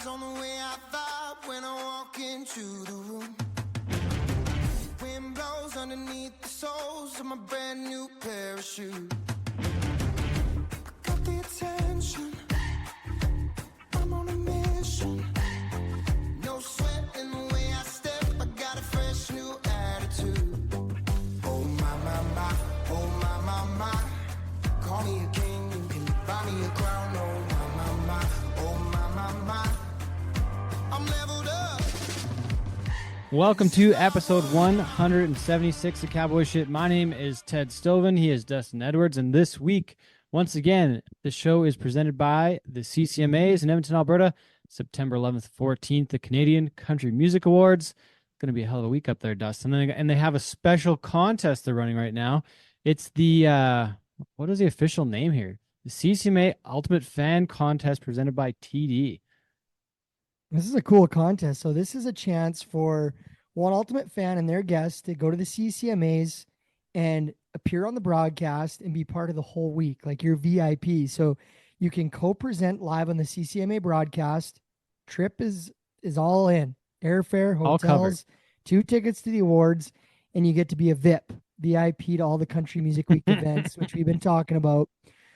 on the way I vibe when I walk into the room. Wind blows underneath the soles of my brand new pair of shoes. Got the attention, I'm on a mission. No sweat in the way I step, I got a fresh new attitude. Oh my, my. Call me a king, you can buy me a crown. Oh my. I'm leveled up. Welcome to episode 176 of Cowboy Shit. My name is Ted Stovin. He is Dustin Edwards. And this week, once again, the show is presented by the CCMAs in Edmonton, Alberta. September 11th, 14th, the Canadian Country Music Awards. Going to be a hell of a week up there, Dustin. And they have a special contest they're running right now. It's the, what is the official name here? The CCMA Ultimate Fan Contest presented by TD. This is a cool contest. So this is a chance for one Ultimate Fan and their guests to go to the CCMAs and appear on the broadcast and be part of the whole week, like your VIP. So you can co-present live on the CCMA broadcast. Trip is all in. Airfare, hotels, 2 tickets to the awards, and you get to be a VIP to all the Country Music Week events, which we've been talking about.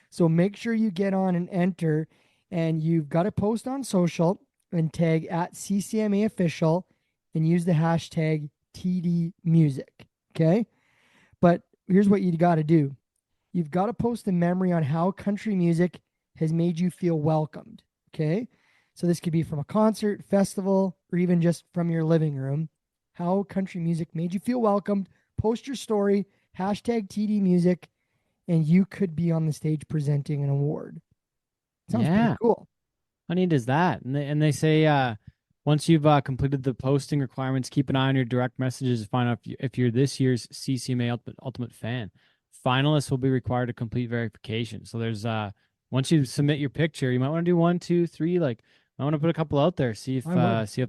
So make sure you get on and enter, and you've got to post on social and tag at CCMA Official and use the hashtag TD Music. Okay. But here's what you got to do. You've got to post a memory on how country music has made you feel welcomed. Okay. So this could be from a concert, festival, or even just from your living room. How country music made you feel welcomed. Post your story, hashtag TD Music, and you could be on the stage presenting an award. Sounds pretty cool. How neat is that? And they say once you've completed the posting requirements, keep an eye on your direct messages to find out if you're this year's CCMA Ultimate Fan. Finalists will be required to complete verification. So there's once you submit your picture, you might want to do 1, 2, 3. Like I want to put a couple out there, see if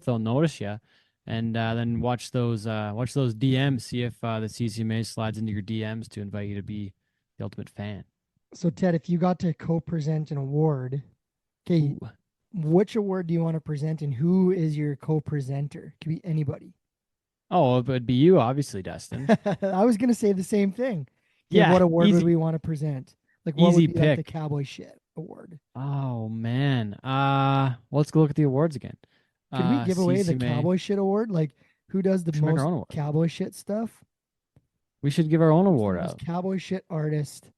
they'll notice you, and then watch those DMs, see if the CCMA slides into your DMs to invite you to be the Ultimate Fan. So Ted, if you got to co-present an award, okay. Ooh. Which award do you want to present, and who is your co-presenter? Could be anybody. Oh, it would be you, obviously, Dustin. I was going to say the same thing. Yeah. What award would we want to present? Like, what easy would be pick. Like the Cowboy Shit award? Oh man. Let's go look at the awards again. Could we give away the CCMA. Cowboy Shit award? Like, who does the most Cowboy Shit stuff? We should give our own award out. Cowboy Shit artist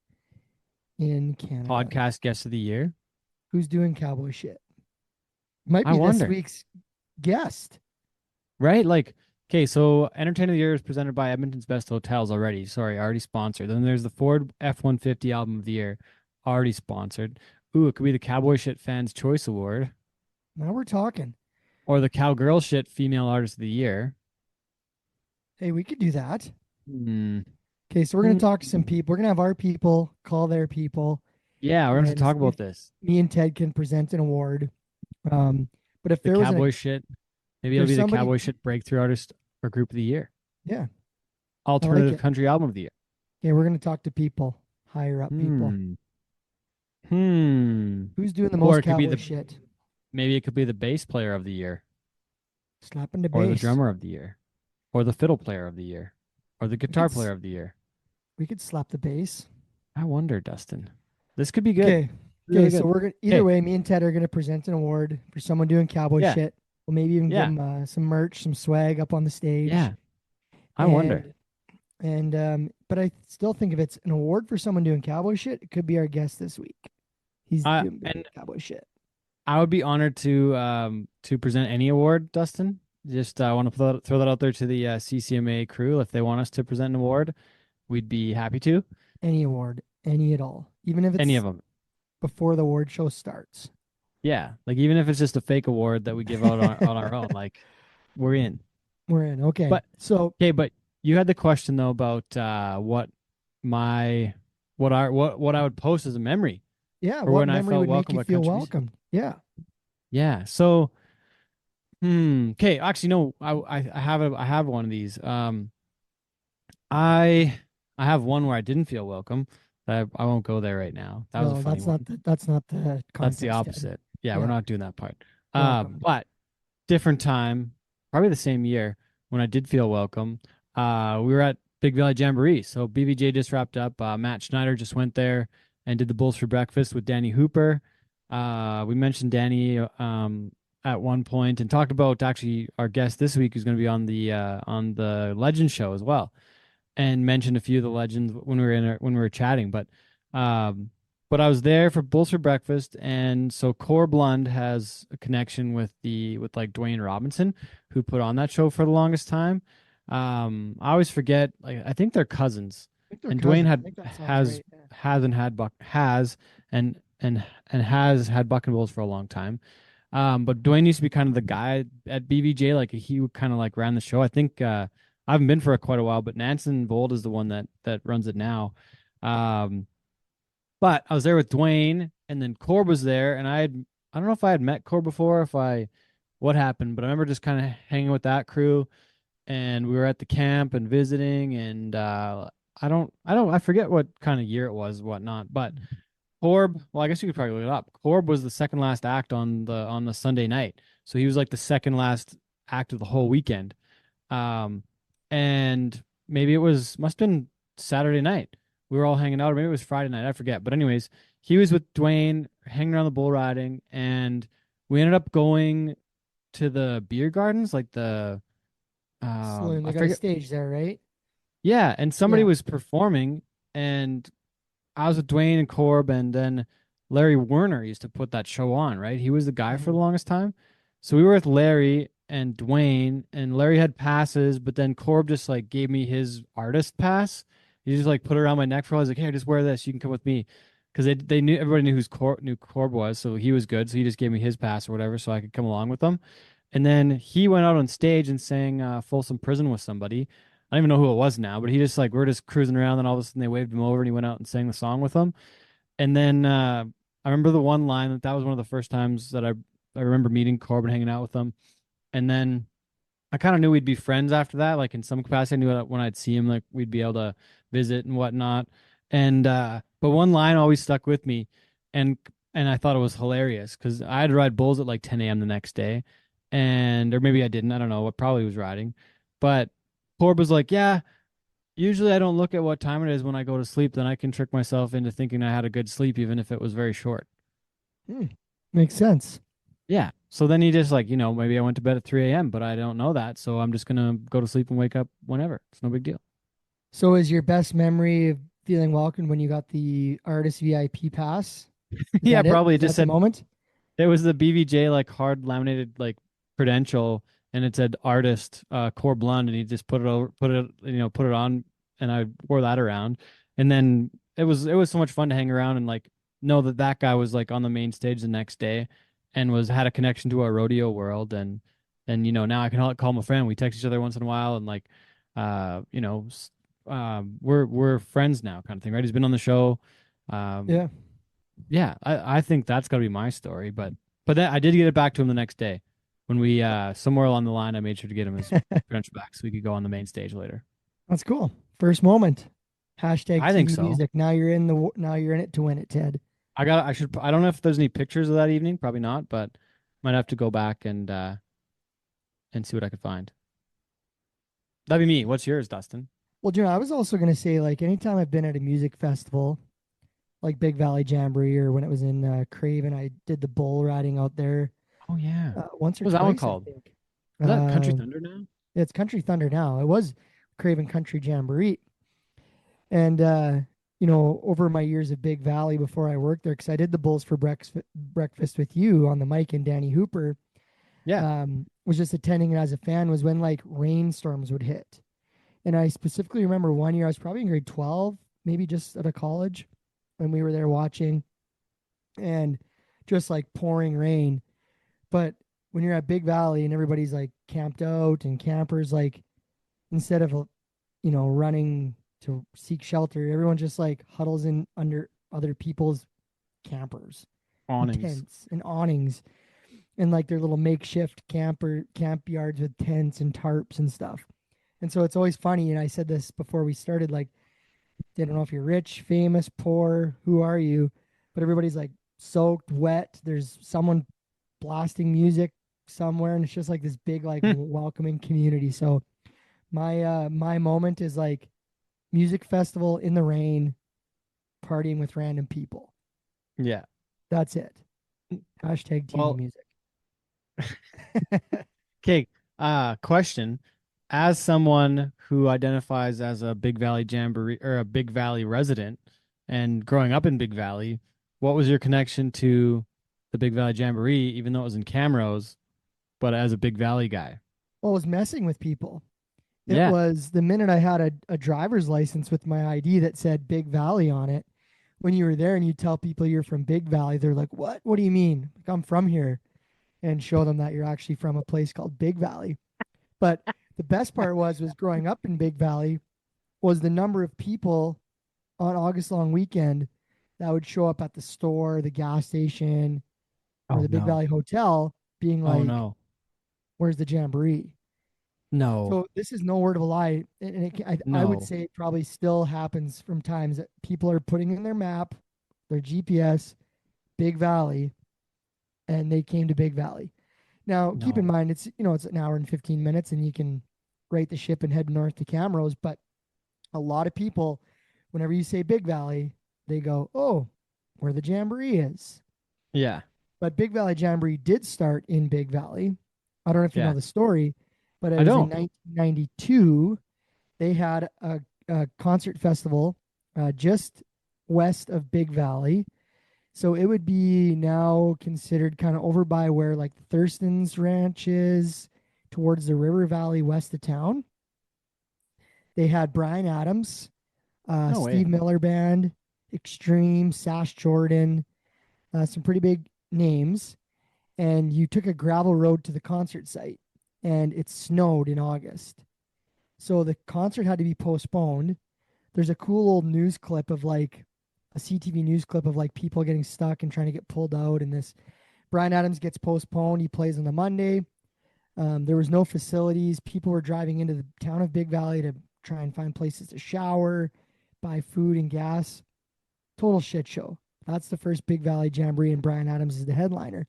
in Canada. Podcast guest of the year. Who's doing Cowboy Shit? Might be this week's guest. Right? Like, okay, so Entertainer of the Year is presented by Edmonton's Best Hotels already. Sorry, already sponsored. Then there's the Ford F-150 Album of the Year, already sponsored. Ooh, it could be the Cowboy Shit Fans Choice Award. Now we're talking. Or the Cowgirl Shit Female Artist of the Year. Hey, we could do that. Okay, so we're going to talk to some people. We're going to have our people call their people. Yeah, we're going to talk about this. Me and Ted can present an award. But if there was Cowboy Shit, maybe it'll be the Cowboy Shit Breakthrough Artist or Group of the Year. Yeah. Alternative Country Album of the Year. Yeah, we're going to talk to people, higher up people. Who's doing the most Cowboy Shit? Maybe it could be the bass player of the year. Slapping the bass. Or the drummer of the year. Or the fiddle player of the year. Or the guitar player of the year. We could slap the bass. I wonder, Dustin. This could be good. Okay. Okay, so we're gonna either way. Me and Ted are gonna present an award for someone doing Cowboy Shit. We'll maybe even give them some merch, some swag up on the stage. Yeah, I wonder. But I still think if it's an award for someone doing Cowboy Shit, it could be our guest this week. He's doing Cowboy Shit. I would be honored to present any award, Dustin. Just want to throw that out there to the CCMA crew. If they want us to present an award, we'd be happy to. Any award, any at all, even if it's any of them. Before the award show starts. Yeah, like even if it's just a fake award that we give out on our own, like we're in. We're in. Okay. But you had the question though about what I would post as a memory. Yeah, or what when memory I felt would welcome make you feel welcome. Yeah. Yeah. So okay, actually no, I have one of these. I have one where I didn't feel welcome. I won't go there right now. That was a funny one. That's not the context. That's the opposite. Yeah, we're not doing that part. welcome. But different time, probably the same year when I did feel welcome. We were at Big Valley Jamboree. So BVJ just wrapped up. Matt Schneider just went there and did the Bulls for Breakfast with Danny Hooper. We mentioned Danny at one point and talked about actually our guest this week who's going to be on the Legend show as well, and mentioned a few of the legends when we were when we were chatting. Um, but I was there for Bulls for Breakfast, and so Core Blund has a connection with like Dwayne Robinson, who put on that show for the longest time. I always forget, like I think they're cousins, I think they're and Dwayne cousins. I had think that sounds has right. Yeah. hasn't had Buck has and has had Buck and Bulls for a long time. But Dwayne used to be kind of the guy at BVJ, like he kind of like ran the show. I think I haven't been for quite a while, but Nansen Vold is the one that runs it now. Um, but I was there with Dwayne, and then Corb was there, and I don't know if I had met Corb before, if I what happened, but I remember just kind of hanging with that crew, and we were at the camp and visiting, and I forget what kind of year it was, whatnot, but Corb, well, I guess you could probably look it up. Corb was the second last act on the Sunday night, so he was like the second last act of the whole weekend. Um, and maybe it was must have been Saturday night. We were all hanging out, or maybe it was Friday night. I forget. But anyways, he was with Dwayne hanging around the bull riding, and we ended up going to the beer gardens, like the Saloon. They I got a forget. stage there, right? Yeah, and somebody Yeah. was performing, and I was with Dwayne and Corb, and then Larry Werner used to put that show on, right? He was the guy for Mhm. the longest time. So we were with Larry and Dwayne, and Larry had passes, but then Corb just like gave me his artist pass. He just like put it around my neck for a while. I was like, "Hey, just wear this. You can come with me," because they knew everybody knew knew Corb was, so he was good. So he just gave me his pass or whatever, so I could come along with them. And then he went out on stage and sang Folsom Prison with somebody. I don't even know who it was now, but he just like we're just cruising around, and all of a sudden they waved him over, and he went out and sang the song with them. And then I remember the one line that was one of the first times that I remember meeting Corbin, hanging out with them. And then I kind of knew we'd be friends after that. Like in some capacity, I knew that when I'd see him, like we'd be able to visit and whatnot. And but one line always stuck with me, and I thought it was hilarious because I had to ride bulls at like 10 a.m. the next day, and or maybe I didn't. I don't know. What probably was riding, but Corb was like, "Yeah, usually I don't look at what time it is when I go to sleep. Then I can trick myself into thinking I had a good sleep, even if it was very short." Hmm. Makes sense. Yeah. So then he just like, maybe I went to bed at 3 a.m., but I don't know that. So I'm just gonna go to sleep and wake up whenever. It's no big deal. So, is your best memory of feeling welcome when you got the artist VIP pass? Is Yeah, that it? probably it Was just that the said moment? it was the BVJ like hard laminated like credential, and it said artist core blonde, and he just put it on, and I wore that around, and then it was so much fun to hang around and like know that that guy was like on the main stage the next day, and was had a connection to our rodeo world, and now I can call him a friend. We text each other once in a while, and like uh you know s- we're friends now, kind of thing, right? He's been on the show. um Yeah. yeah, I think that's gotta be my story, but then I did get it back to him the next day when we somewhere along the line I made sure to get him his credential back so we could go on the main stage later. That's cool. First moment. Hashtag I think TV so. music. Now you're in it to win it, Ted. I don't know if there's any pictures of that evening, probably not, but might have to go back and see what I could find. That'd be me. What's yours, Dustin? Well, I was also gonna say, like, anytime I've been at a music festival, like Big Valley Jamboree, or when it was in Craven, I did the bull riding out there Oh yeah. once or What was that one twice, I called? think. Is that Country Um, Thunder now? it's Country Thunder now. It was Craven Country Jamboree, and over my years of Big Valley before I worked there, because I did the Bulls for breakfast with you on the mic and Danny Hooper, Yeah. was just attending it as a fan, was when like rainstorms would hit. And I specifically remember one year I was probably in grade 12, maybe just out of college, when we were there watching, and just like pouring rain. But when you're at Big Valley and everybody's like camped out and campers, like instead of running to seek shelter, everyone just like huddles in under other people's campers and Awnings. tents and awnings and like their little makeshift camp yards with tents and tarps and stuff. And so it's always funny. And I said this before we started, like, they don't know if you're rich, famous, poor, who are you? But everybody's like soaked, wet. There's someone blasting music somewhere, and it's just like this big like welcoming community. So my moment is like music festival in the rain, partying with random people. Yeah. That's it. Hashtag TV Well, music. okay. Question. As someone who identifies as a Big Valley Jamboree or a Big Valley resident and growing up in Big Valley, what was your connection to the Big Valley Jamboree, even though it was in Camrose, but as a Big Valley guy? Well, it was messing with people. It Yeah. was the minute I had a driver's license with my ID that said Big Valley on it. When you were there and you tell people you're from Big Valley, they're like, "What? What do you mean? Like, I'm from here," and show them that you're actually from a place called Big Valley. But the best part was growing up in Big Valley was the number of people on August long weekend that would show up at the store, the gas station, or Oh the Big no. Valley Hotel, being Oh like, no. "Where's the jamboree?" No. So this is no word of a lie, and I would No. say it probably still happens from times that people are putting in their map, their GPS, Big Valley, and they came to Big Valley. Now, keep in No. mind it's an hour and 15 minutes, and you can right the ship and head north to Camrose. But a lot of people, whenever you say Big Valley, they go, "Oh, where the jamboree is." Yeah. But Big Valley Jamboree did start in Big Valley. I don't know if you know Yeah. the story, but it I was in don't. 1992. They had a concert festival just west of Big Valley. So it would be now considered kind of over by where like the Thurston's Ranch is, towards the River Valley west of town. They had Brian Adams, No way. Steve Miller Band, Extreme, Sash Jordan, some pretty big names. And you took a gravel road to the concert site, and it snowed in August. So the concert had to be postponed. There's a cool old news clip of like a CTV news clip of like people getting stuck and trying to get pulled out. And this Brian Adams gets postponed. He plays on the Monday. There was no facilities. People were driving into the town of Big Valley to try and find places to shower, buy food and gas. Total shit show. That's the first Big Valley Jamboree, and Brian Adams is the headliner.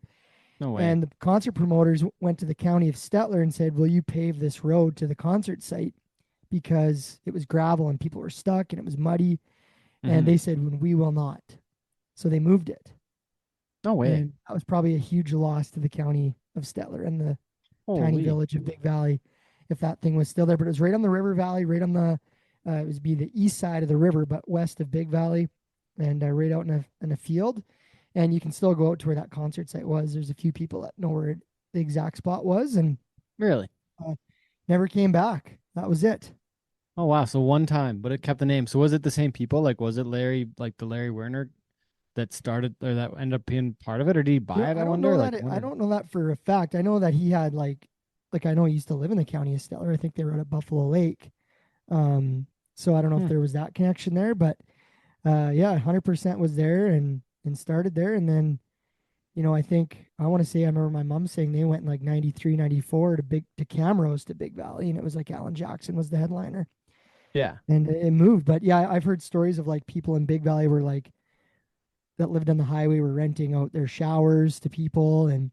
No way. And the concert promoters went to the county of Stettler and said, "Will you pave this road to the concert site?" Because it was gravel and people were stuck and it was muddy. And Hmm. they said, "When we will not." So they moved it. No way. And that was probably a huge loss to the county of Stettler and the tiny Holy. village of Big Valley if that thing was still there. But it was right on the river valley, right on it was be the east side of the river, but west of Big Valley, and right out in a field. And you can still go out to where that concert site was. There's a few people that know where the exact spot was, and Really? uh, never came back. That was it. Oh wow. So one time, but it kept the name. So was it the same people? Like was it Larry, like the Larry Werner that started or that ended up being part of it, or did he buy it? I I don't know wonder. Like that. I I wonder. don't know that for a fact. I know that he had like I know he used to live in the county of Stellar. I think they were at Buffalo Lake. Um, so I don't know if Hmm. there was that connection there, but yeah, 100% was there and started there, and then I think I want to say I remember my mom saying they went in like 93, 94 to Camrose to Big Valley, and it was like Alan Jackson was the headliner, Yeah. and it moved. But yeah, I've heard stories of like people in Big Valley were like that lived on the highway were renting out their showers to people, and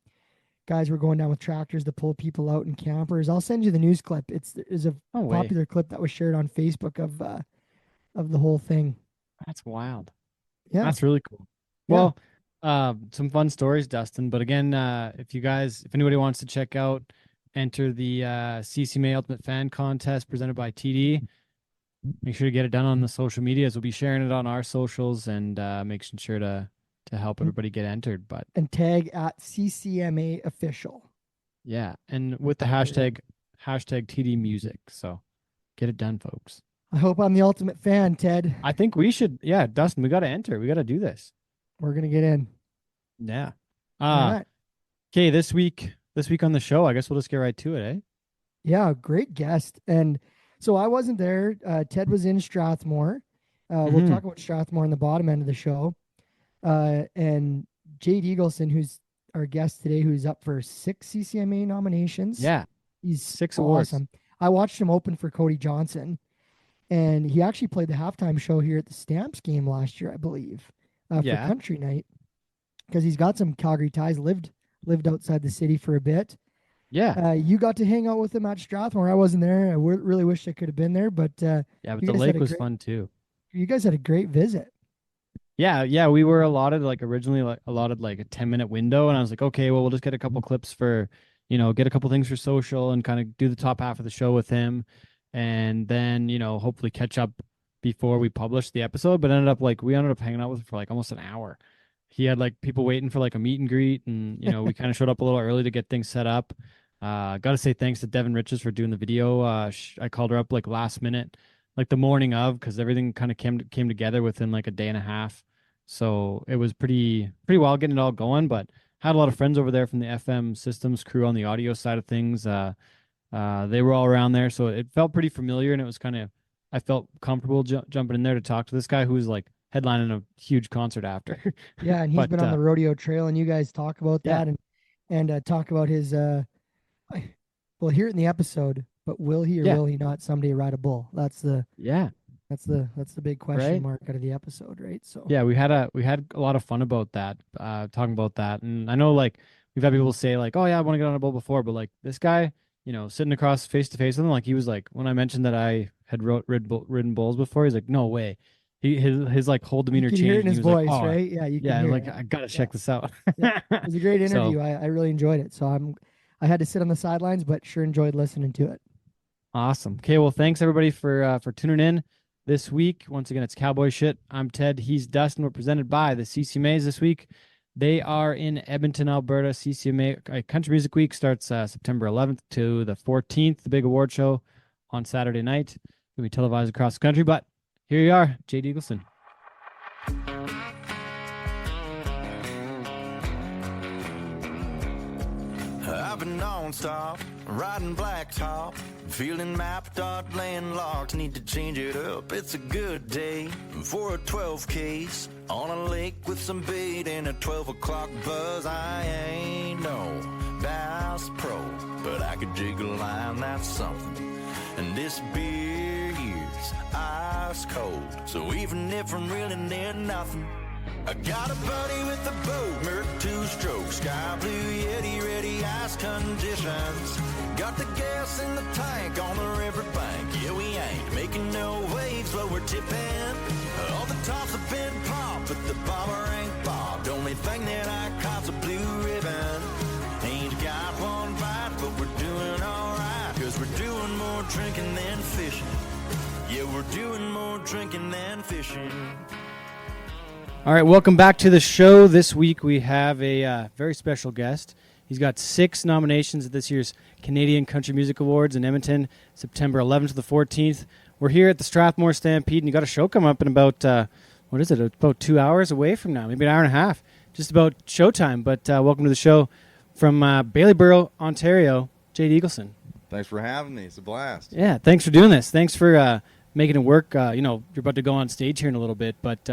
guys were going down with tractors to pull people out in campers. I'll send you the news clip. It's a No way. popular clip that was shared on Facebook of the whole thing. That's wild. Yeah, That's really cool. yeah. Well, some fun stories, Dustin. But again, if anybody wants to check out, enter the CCMA Ultimate Fan Contest presented by TD. Make sure to get it done on the social medias. We'll be sharing it on our socials and making sure to help And, everybody get entered. But and tag at CCMA official. yeah, and with the hashtag TD Music. So get it done, folks. I hope I'm the ultimate fan, Ted. I think we should. Yeah, Dustin, we got to enter. We got to do this. We're gonna get in. Yeah. All Uh right. okay, this week on the show, I guess we'll just get right to it, eh? Yeah, great guest. And so I wasn't there. Ted was in Strathmore. We'll Mm-hmm. talk about Strathmore in the bottom end of the show. And Jade Eagleson, who's our guest today, who's up for 6 CCMA nominations. Yeah, He's 6 awards. awesome. I watched him open for Cody Johnson, and he actually played the halftime show here at the Stamps game last year, I believe, for Yeah. country night, because he's got some Calgary ties. Lived lived outside the city for a bit. Yeah. You got to hang out with him at Strathmore. I wasn't there. I really wish I could have been there, but Yeah, but you the guys had lake a was great fun too. you guys had a great visit. Yeah, we were allotted like originally like allotted like a 10-minute window, and I was like, okay, well, we'll just get a couple clips for, get a couple things for social and kind of do the top half of the show with him, and then hopefully catch up before we publish the episode. But we ended up hanging out with him for like almost an hour. He had like people waiting for like a meet and greet, and we kind of showed up a little early to get things set up. Got to say thanks to Devin Riches for doing the video. I called her up like last minute, like the morning of, because everything kind of came together within like a day and a half. So it was pretty wild getting it all going. But had a lot of friends over there from the FM systems crew on the audio side of things. They were all around there, so it felt pretty familiar, and it was kind of I felt comfortable jumping in there to talk to this guy who was like headlining a huge concert after. Yeah, and he's But been on the rodeo trail, and you guys talk about yeah. that and talk about his we'll hear it in the episode, but will he or Yeah. will he not someday ride a bull? That's the Yeah. big question Right. mark out of the episode, right? So Yeah, we had a lot of fun about that, talking about that. And I know like we've had people say like, oh yeah, I want to get on a bull before, but like this guy, sitting across face to face with him, like he was like when I mentioned that I had ridden bulls before, he's like, no way. His like whole demeanor you can changed. hear it in And his he was like, voice, oh, right? Yeah, you can yeah, hear like it. I gotta check this out. Yeah. It was a great So, interview. I really enjoyed it. So I had to sit on the sidelines, but sure enjoyed listening to it. awesome. Okay, well, thanks everybody for tuning in this week. Once again, it's Cowboy Shit. I'm Ted. He's Dustin. We're presented by the CCMAs this week. They are in Edmonton, Alberta. CCMA Country Music Week starts September 11th to the 14th. The big award show on Saturday night. It'll be televised across the country. But here you are, Jade Eagleson. I've been non-stop, riding blacktop, feeling mapped out, landlocked, need to change it up. It's a good day for a 12 case on a lake with some bait and a 12 o'clock buzz. I ain't no bass pro, but I could jig a line, that's something. And this beer here's ice cold, so even if I'm really near nothing, I got a buddy with a boat, Merc 2-stroke, sky blue Yeti, ready ice conditions. Got the gas in the tank on the river bank. Yeah, we ain't making no waves, but we're tipping. All the tops have been popped, but the bomber ain't bobbed. Only thing that I caught's a blue ribbon. Ain't got one bite, but we're doing alright, 'cause we're doing more drinking than fishing. Yeah, we're doing more drinking than fishing. All right, welcome back to the show. This week we have a very special guest. He's got 6 nominations at this year's Canadian Country Music Awards in Edmonton, September 11th to the 14th. We're here at the Strathmore Stampede, and you got a show coming up in about, about 2 hours away from now, maybe an hour and a half, just about showtime. But welcome to the show from Bailieboro, Ontario, Jade Eagleson. Thanks for having me. It's a blast. Yeah, thanks for doing this. Thanks for making it work. You're about to go on stage here in a little bit, but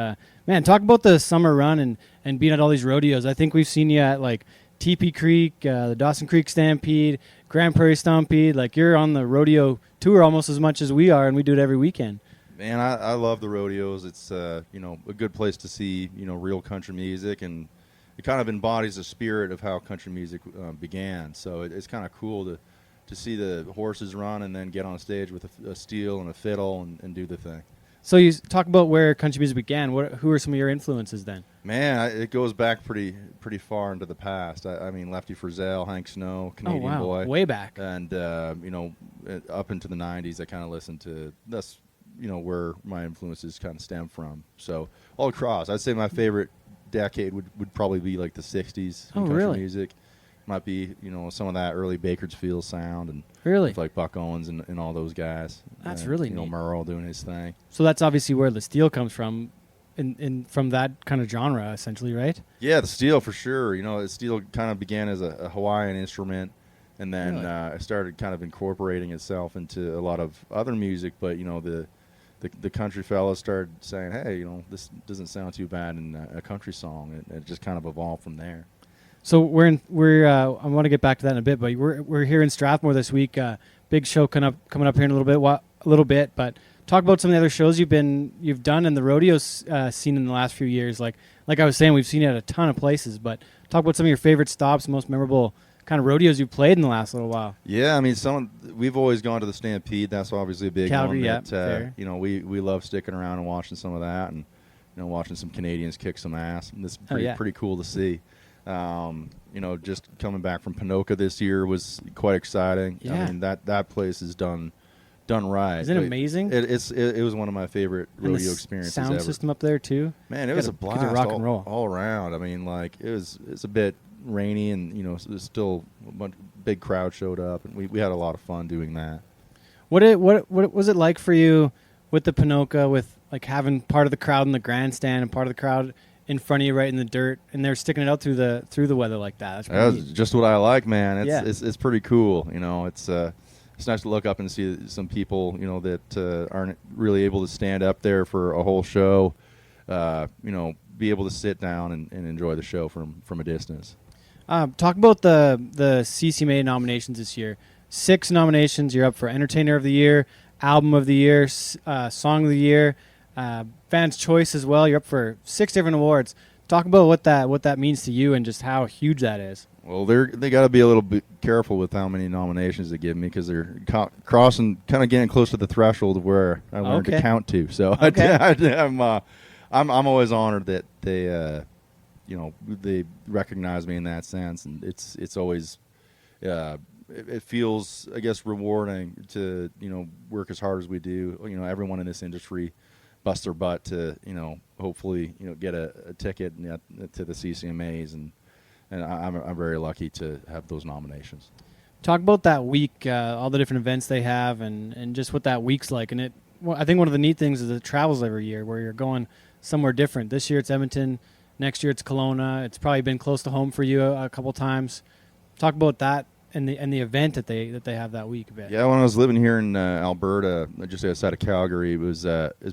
man, talk about the summer run and being at all these rodeos. I think we've seen you at like TP Creek, the Dawson Creek Stampede, Grand Prairie Stampede. Like you're on the rodeo tour almost as much as we are, and we do it every weekend. Man, I love the rodeos. It's a good place to see real country music, and it kind of embodies the spirit of how country music began. So it's kind of cool to see the horses run and then get on stage with a steel and a fiddle and do the thing. So you talk about where country music began. Who are some of your influences then? Man, it goes back pretty far into the past. I mean, Lefty Frizzell, Hank Snow, Canadian Boy, way back, and up into the '90s. I kind of listened to that's where my influences kind of stem from. So all across, I'd say my favorite decade would probably be like the '60s in country music. Might be some of that early Bakersfield sound and really with like Buck Owens and all those guys. That's really neat. Merle doing his thing. So that's obviously where the steel comes from, from that kind of genre, essentially, right? Yeah, the steel for sure. The steel kind of began as a Hawaiian instrument, and then it started kind of incorporating itself into a lot of other music. But the country fellas started saying, hey, this doesn't sound too bad in a country song. It just kind of evolved from there. So I want to get back to that in a bit, but we're here in Strathmore this week. Big show coming up here in a little bit. But talk about some of the other shows you've done in the rodeo scene in the last few years. Like I was saying, we've seen it at a ton of places, but talk about some of your favorite stops, most memorable kind of rodeos you've played in the last little while. Yeah, I mean, we've always gone to the Stampede. That's obviously a big Calgary, one. Fair. We love sticking around and watching some of that, and watching some Canadians kick some ass. And this is pretty cool to see. Just coming back from Ponoka this year was quite exciting. Yeah. I mean, that place is done right. Isn't it amazing? It was one of my favorite rodeo experiences sound ever. system up there too. Man, it was a blast rock and roll all around. I mean, like it's a bit rainy, and there's still big crowd showed up, and we had a lot of fun doing that. What was it like for you with the Ponoka, with like having part of the crowd in the grandstand and part of the crowd in front of you right in the dirt, and they're sticking it out through the weather like that? That's just what I like, man. It's pretty cool. It's nice to look up and see some people that aren't really able to stand up there for a whole show. Be able to sit down and enjoy the show from a distance. Talk about the CCMA nominations this year. 6 nominations. You're up for Entertainer of the Year, Album of the Year, Song of the Year, Fans' Choice as well. You're up for 6 different awards. Talk about what that means to you and just how huge that is. Well, they got to be a little bit careful with how many nominations they give me, because they're crossing, kind of getting close to the threshold of where I learned to count to. So I'm always honored that they recognize me in that sense, and it's always it feels, I guess, rewarding to work as hard as we do. Everyone in this industry busts their butt to hopefully get a ticket to the CCMAs, and I'm very lucky to have those nominations. Talk about that week, all the different events they have, and just what that week's like. And I think one of the neat things is it travels every year, where you're going somewhere different. This year it's Edmonton. Next year it's Kelowna. It's probably been close to home for you a couple times. Talk about that and the event that they have that week a bit. Yeah, when I was living here in Alberta, just outside of Calgary, it was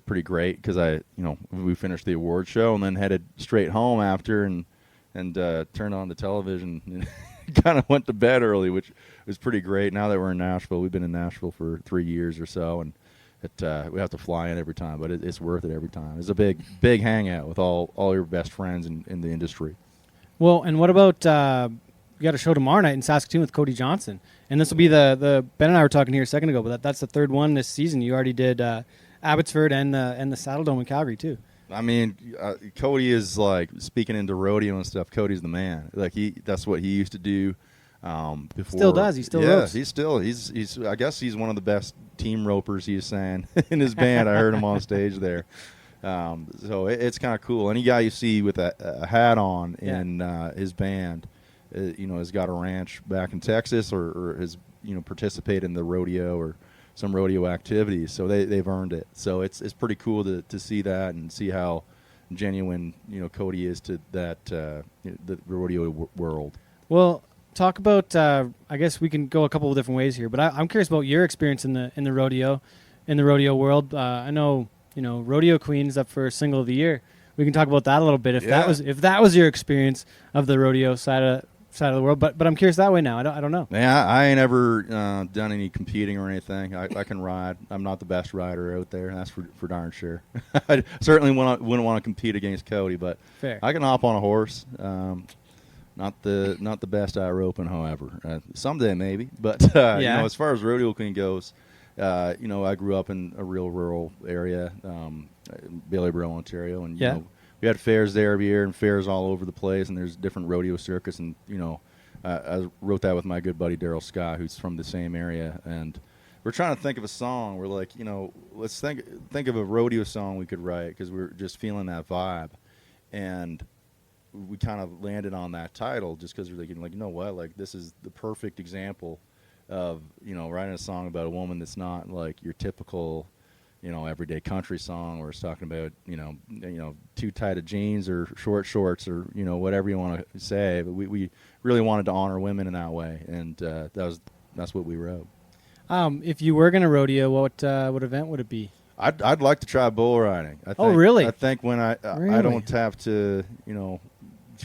pretty great, because we finished the award show and then headed straight home after and turned on the television and kind of went to bed early, which was pretty great. Now that we're in Nashville, we've been in Nashville for 3 years or so, and we have to fly in every time, but it's worth it every time. It's a big hangout with all your best friends in the industry. Well, and what about you got a show tomorrow night in Saskatoon with Cody Johnson, and this will be the Ben and I were talking here a second ago, but that's the third one this season. You already did Abbotsford and the Saddle Dome in Calgary too. I mean, Cody is, like, speaking into rodeo and stuff, Cody's the man. Like, that's what he used to do before. Still does. He still ropes. He's I guess he's one of the best team ropers, he's saying, in his band. I heard him on stage there. So it's kind of cool. Any guy you see with a hat on in his band, has got a ranch back in Texas or has, participated in the rodeo or some rodeo activities, so they've earned it. So it's pretty cool to see that and see how genuine Cody is to that the rodeo world. Well, talk about I guess we can go a couple of different ways here, but I'm curious about your experience in the rodeo world. I know Rodeo Queen is up for Single of the Year. We can talk about that a little bit if that was your experience of the rodeo side of the world, but I'm curious that way now. I don't know. Yeah, I ain't ever done any competing or anything. I can ride. I'm not the best rider out there. That's for darn sure. I certainly wouldn't want to compete against Cody, but fair. I can hop on a horse. Not the best eye roping, however. Someday maybe, but as far as Rodeo Queen goes, I grew up in a real rural area, Bailieboro, Ontario, and we had fairs there every year and fairs all over the place, and there's different rodeo circus, and I wrote that with my good buddy Daryl Scott, who's from the same area, and we're trying to think of a song. We're like, let's think of a rodeo song we could write, because we're just feeling that vibe, and we kind of landed on that title just because we're thinking, like, like, this is the perfect example of writing a song about a woman that's not like your typical everyday country song where it's talking about too tight of jeans or short shorts or whatever you want to say, but we really wanted to honor women in that way, and that's what we wrote. If you were gonna rodeo, what event would it be? I'd like to try bull riding. Really? I think when I don't have to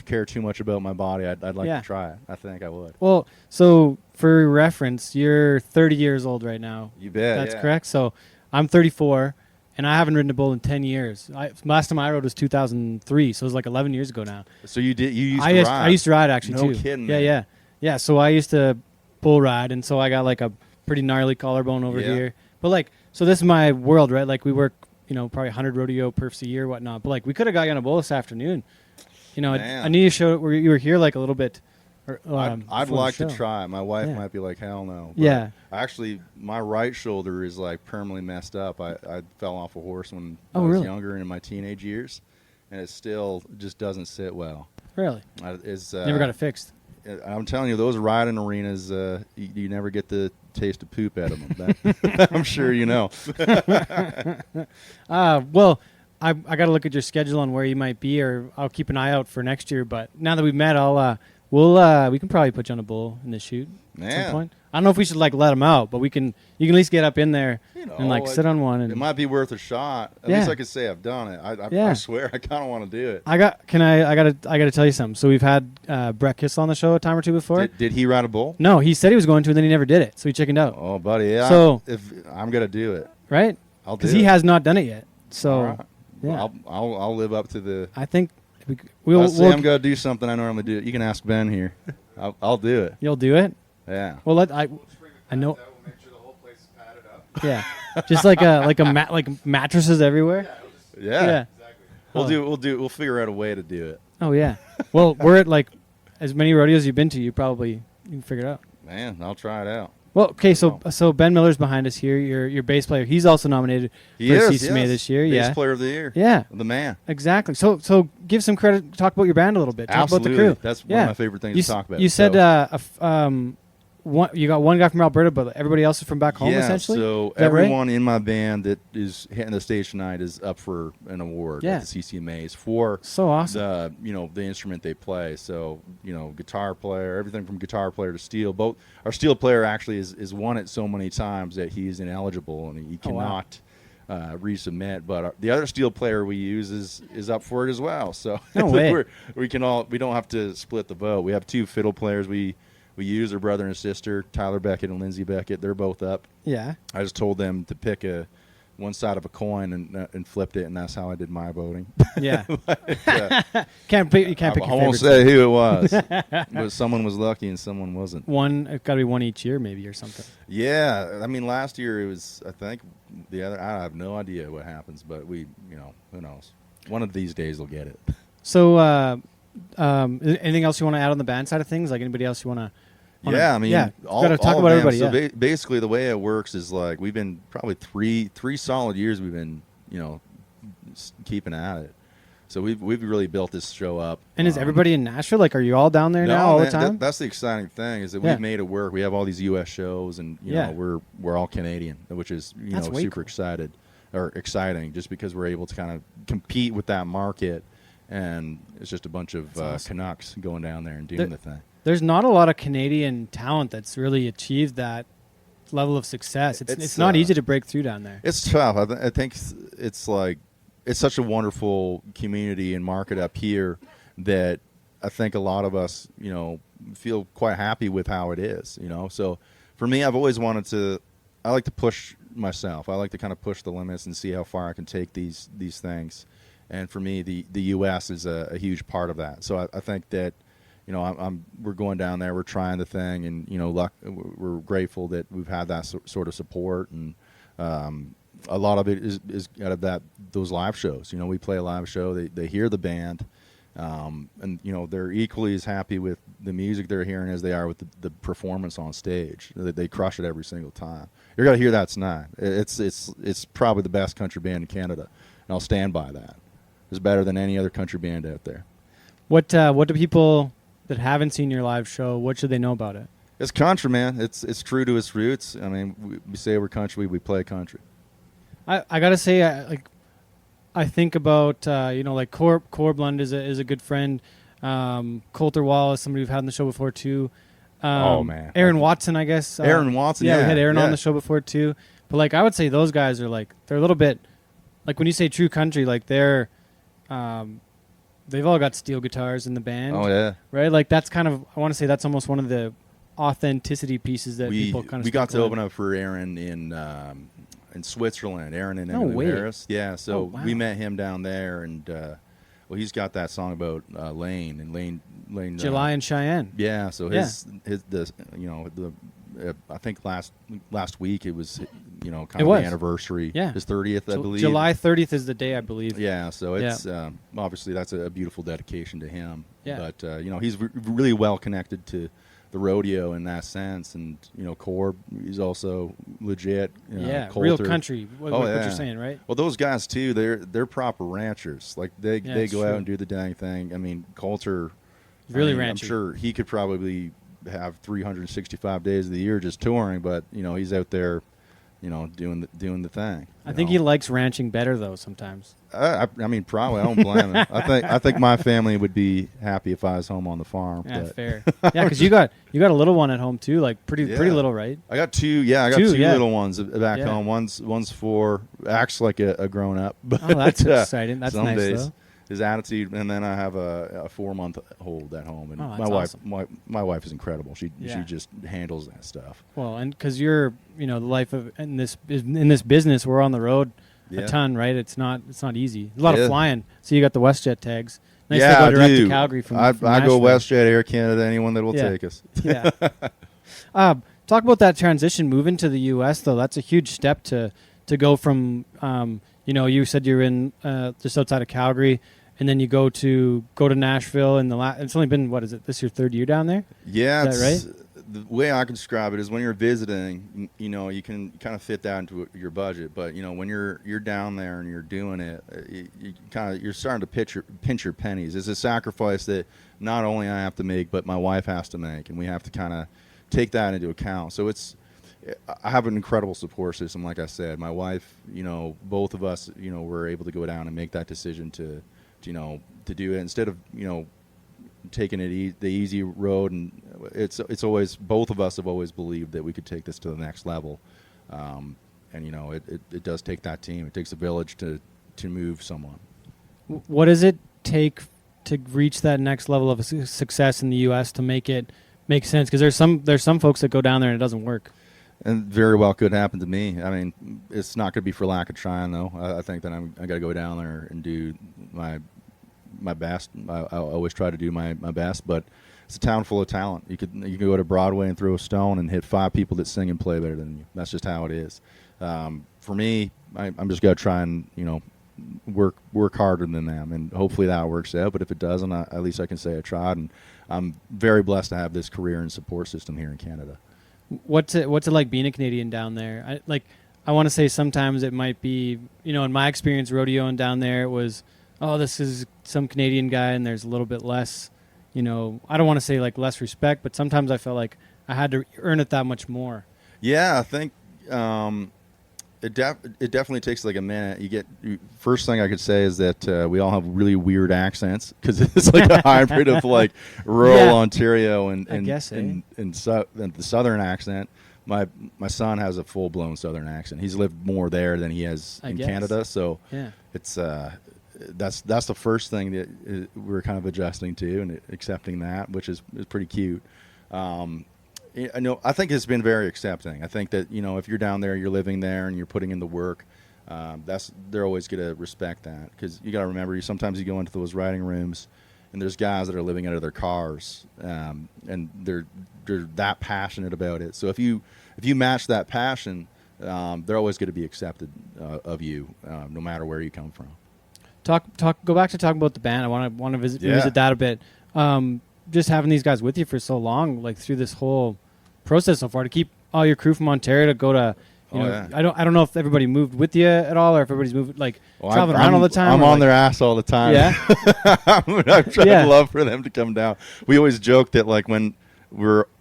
care too much about my body, I'd like to try it. I think I would. Well, so for reference, you're 30 years old right now. You bet. That's correct. So I'm 34. and I haven't ridden a bull in 10 years. Last time I rode was 2003, so it was like 11 years ago now. So you used to ride? I used to ride actually no too. Kidding, yeah, man. yeah. So I used to bull ride, and so I got like a pretty gnarly collarbone over here. But like, so this is my world, right? Like we work, probably 100 rodeo perfs a year, whatnot. But like, we could have got you on a bull this afternoon. I need to show where you were here like a little bit. I'd like to try it. My wife might be like, hell no. But yeah. Actually, my right shoulder is like permanently messed up. I fell off a horse when I was really? younger and in my teenage years, and it still just doesn't sit well. Really? Never got it fixed. I'm telling you, those riding arenas, you never get the taste of poop out of them. I'm sure you know. Well, I got to look at your schedule on where you might be, or I'll keep an eye out for next year. But now that we've met, we can probably put you on a bull in the shoot at some point. I don't know if we should like let them out, but you can at least get up in there and like sit on one. And it might be worth a shot. At least I could say I've done it. I swear I kind of want to do it. I gotta tell you something. So we've had Brett Kissel on the show a time or two before. Did he ride a bull? No, he said he was going to, and then he never did it. So he chickened out. Oh, buddy, yeah. So if I'm gonna do it, right? I'll do it because he has not done it yet. So right. yeah, I'll live up to the. I think we'll I'm gonna do something I normally do. You can ask Ben here. I'll do it. You'll do it. Yeah. Well, I know. Make sure the whole place is padded up. Yeah, just like mattresses everywhere. Yeah. Exactly. We'll figure out a way to do it. Oh yeah. Well, we're at like as many rodeos you've been to, you can figure it out. Man, I'll try it out. Well, okay, so Ben Miller's behind us here. Your bass player. He's also nominated for CCMA this year. Bass player of the year. Yeah. The man. Exactly. So give some credit. Talk about your band a little bit. Talk Absolutely. about the crew. That's one of my favorite things to talk about. You said you got one guy from Alberta, but everybody else is from back home, essentially? So everyone in my band that is hitting the stage tonight is up for an award at the CCMAs for so awesome. the instrument they play. So, guitar player, everything from guitar player to steel. Our steel player actually is won it so many times that he's ineligible and he cannot resubmit. But the other steel player we use is up for it as well. So no way. we don't have to split the vote. We have two fiddle players. We use their brother and sister, Tyler Beckett and Lindsay Beckett. They're both up. Yeah. I just told them to pick one side of a coin and flipped it, and that's how I did my voting. Yeah. But, you can't pick your I won't say who it was, but someone was lucky and someone wasn't. It's got to be one each year maybe or something. Yeah. I mean, last year it was, I think, the other. I have no idea what happens, but who knows? One of these days we'll get it. So anything else you want to add on the band side of things? Like anybody else you want to? Yeah, I mean, got to talk about everybody. So basically, the way it works is like we've been probably three solid years. We've been keeping at it. So we've really built this show up. And is everybody in Nashville? Like, are you all down there now all the time? That's the exciting thing is that we've made it work. We have all these U.S. shows, and we're all Canadian, which is super exciting, just because we're able to kind of compete with that market. And it's just a bunch of Canucks going down there and doing the thing. There's not a lot of Canadian talent that's really achieved that level of success. It's not easy to break through down there. It's tough. I think it's such a wonderful community and market up here that I think a lot of us, feel quite happy with how it is, So for me, I've always I like to push myself. I like to kind of push the limits and see how far I can take these things. And for me, the U.S. is a huge part of that. So I think that, we're going down there, we're trying the thing, and we're grateful that we've had that sort of support, and a lot of it is out of those live shows. We play a live show, they hear the band, and they're equally as happy with the music they're hearing as they are with the performance on stage. They crush it every single time. You're gonna hear that tonight. It's probably the best country band in Canada, and I'll stand by that. It's better than any other country band out there. What do people that haven't seen your live show, what should they know about it? It's country, man. It's true to its roots. I mean, we say we're country, we play country. I gotta say, I think about like Corblund is a good friend. Coulter Wall is somebody we've had on the show before too. Oh man, Aaron Watson, I guess. Aaron Watson, we had Aaron on the show before too. But I would say those guys are they're a little bit when you say true country, they're they've all got steel guitars in the band. Oh yeah, right. That's kind of, I want to say that's almost one of the authenticity pieces that people kind of. We got to open up for Aaron in in Switzerland, Aaron and No Emily way. Harris. Yeah, so Oh, wow. we met him down there, and well, he's got that song about Lane and Lane. July in Cheyenne. Yeah, so Yeah. I think last week it was kind It of was. the anniversary. Yeah. His 30th, I believe. July 30th is the day, I believe. Yeah, so it's obviously that's a beautiful dedication to him. Yeah. But he's really well connected to the rodeo in that sense, and Corb, he's also legit. Yeah, Coulter. real country. What yeah. you're saying, right? Well, those guys too, they're proper ranchers. Like they it's go true. out and do the dang thing. I mean, Coulter, Really I'm ranchy. sure he could probably have 365 days of the year just touring, but he's out there, doing the thing. I think he likes ranching better though sometimes. I mean, probably. I don't blame him. I think my family would be happy if I was home on the farm. Yeah, but fair. Yeah, because you got a little one at home too, like pretty little, right? I got two. Yeah, I got two yeah. little ones back Yeah. home. One's 4, acts like a grown up. But Oh, that's exciting. That's some nice days, though. his attitude, and then I have a 4-month-old at home, and Oh, that's my wife, awesome. my wife is incredible. She Yeah. just handles that stuff. Well, and because you're, the life of in this business, we're on the road Yeah. a ton, right? It's not easy. A lot Yeah. of flying. So you got the WestJet tags. Nice yeah, to go I direct do. to Calgary from. I from go Nashville. WestJet, Air Canada, anyone that will Yeah. take us. Yeah. Talk about that transition, moving to the U.S. though. That's a huge step to go from. You said you're in just outside of Calgary, and then you go to Nashville, and it's only been what is it? This your 3rd year down there? Yeah, Is that it's- the way I can describe it is when you're visiting, you can kind of fit that into your budget. But when you're down there and you're doing it, you're starting to pinch your pennies. It's a sacrifice that not only I have to make, but my wife has to make, and we have to kind of take that into account. So I have an incredible support system. Like I said, my wife, both of us, were able to go down and make that decision to do it instead of taking it the easy road. And it's always, both of us have always believed that we could take this to the next level. And it does take that team. It takes a village to move someone. What does it take to reach that next level of success in the U.S. to make it make sense? Because there's some folks that go down there and it doesn't work. And very well could happen to me. I mean, it's not going to be for lack of trying, though. I think that I got to go down there and do my best. I always try to do my best, but it's a town full of talent. You could go to Broadway and throw a stone and hit 5 people that sing and play better than you. That's just how it is. For me, I'm just going to try and work harder than them, and hopefully that works out. But if it doesn't, at least I can say I tried, and I'm very blessed to have this career and support system here in Canada. What's it like being a Canadian down there? I want to say sometimes it might be, in my experience rodeoing down there, it was, oh, this is some Canadian guy, and there's a little bit less, I don't want to say like less respect, but sometimes I felt like I had to earn it that much more. Yeah, I think it definitely takes like a minute. First thing I could say is that we all have really weird accents because it's like a hybrid of like rural Ontario and the southern accent. My son has a full blown southern accent. He's lived more there than he has in Canada, so it's that's the first thing that we're kind of adjusting to and accepting that, which is pretty cute. I think it's been very accepting. I think that if you're down there, you're living there, and you're putting in the work, they're always going to respect that, because you got to remember, sometimes you go into those writing rooms, and there's guys that are living out of their cars, and they're that passionate about it. So if you match that passion, they're always going to be accepted of you, no matter where you come from. Go back to talking about the band. I want to visit that a bit. Just having these guys with you for so long, like through this whole process so far, to keep all your crew from Ontario to go to, I don't know if everybody moved with you at all, or if everybody's moved traveling around all the time. I'm on their ass all the time. Yeah, I'd love for them to come down. We always joke that like when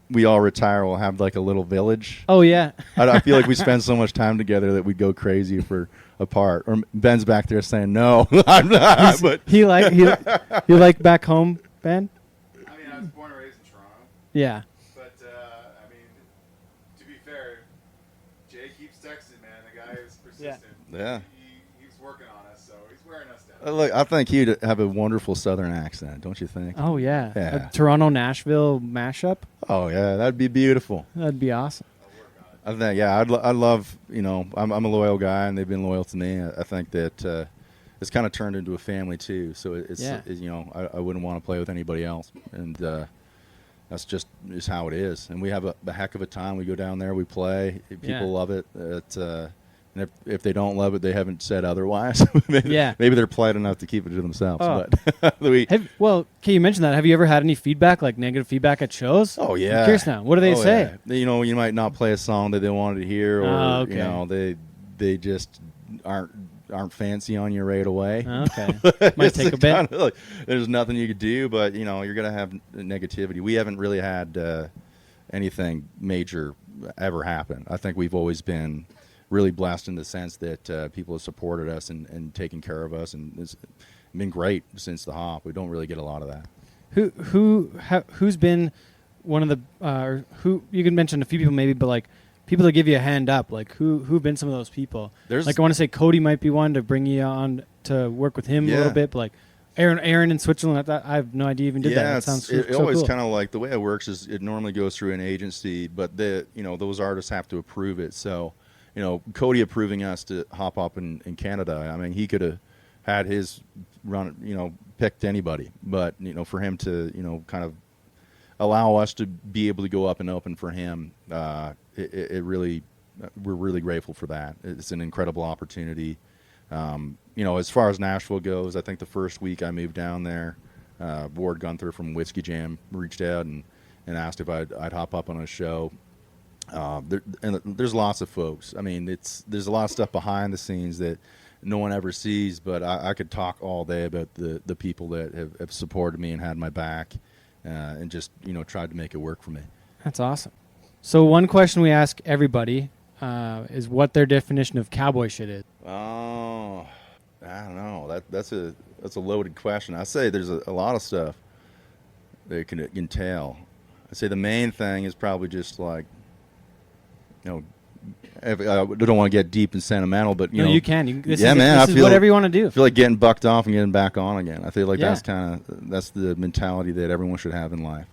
we all retire, we'll have like a little village. Oh yeah. I feel like we spend so much time together that we go crazy for apart. Or Ben's back there saying no. I'm not. But he like back home, Ben. I was born and raised in Toronto. Yeah. But, to be fair, Jay keeps texting, man. The guy is persistent. Yeah. He's working on us, so he's wearing us down. Look, I think he'd have a wonderful southern accent, don't you think? Oh yeah. Yeah. A Toronto-Nashville mashup. Oh, yeah, that'd be beautiful. That'd be awesome. I'll work on it. I think, yeah, I love, you know, I'm a loyal guy, and they've been loyal to me. I think that it's kind of turned into a family too. So it's you know, I wouldn't want to play with anybody else, and that's just is how it is. And we have a heck of a time. We go down there, we play. People love it. And if they don't love it, they haven't said otherwise. maybe they're polite enough to keep it to themselves. Oh. But Okay, you mentioned that. Have you ever had any feedback, like negative feedback at shows? Oh yeah. I'm curious now. What do they say? Yeah. You know, you might not play a song that they wanted to hear, or you know, they just aren't fancy on you right away. Okay, might take a bit. Like, there's nothing you could do, but you know, you're gonna have negativity. We haven't really had anything major ever happen. I think we've always been really blessed in the sense that people have supported us and taken care of us, and it's been great since the hop. We don't really get a lot of that. Who's been one of the who you can mention a few people maybe, but like people that give you a hand up, like who've been some of those people? There's like I want to say Cody might be one to bring you on to work with him a little bit, but like Aaron in Switzerland, I have no idea even did that. It sounds it so always cool. kind of like the way it works is it normally goes through an agency, but those artists have to approve it. So, you know, Cody approving us to hop up in Canada, I mean, he could have had his run, you know, picked anybody, but you know, for him to, you know, kind of allow us to be able to go up and open for him, it really, we're really grateful for that. It's an incredible opportunity. You know, as far as Nashville goes, I think the first week I moved down there, Ward Gunther from Whiskey Jam reached out and asked if I'd hop up on a show. There's lots of folks. I mean, there's a lot of stuff behind the scenes that no one ever sees, but I could talk all day about the people that have supported me and had my back, and just, you know, tried to make it work for me. That's awesome. So one question we ask everybody is what their definition of cowboy shit is. Oh, I don't know. That's a loaded question. I say there's a lot of stuff that it can entail. I say the main thing is probably just like, you know, I don't want to get deep and sentimental, but you know, you can. This man, this is whatever you want to do. I feel like getting bucked off and getting back on again. I feel like Yeah. that's the mentality that everyone should have in life.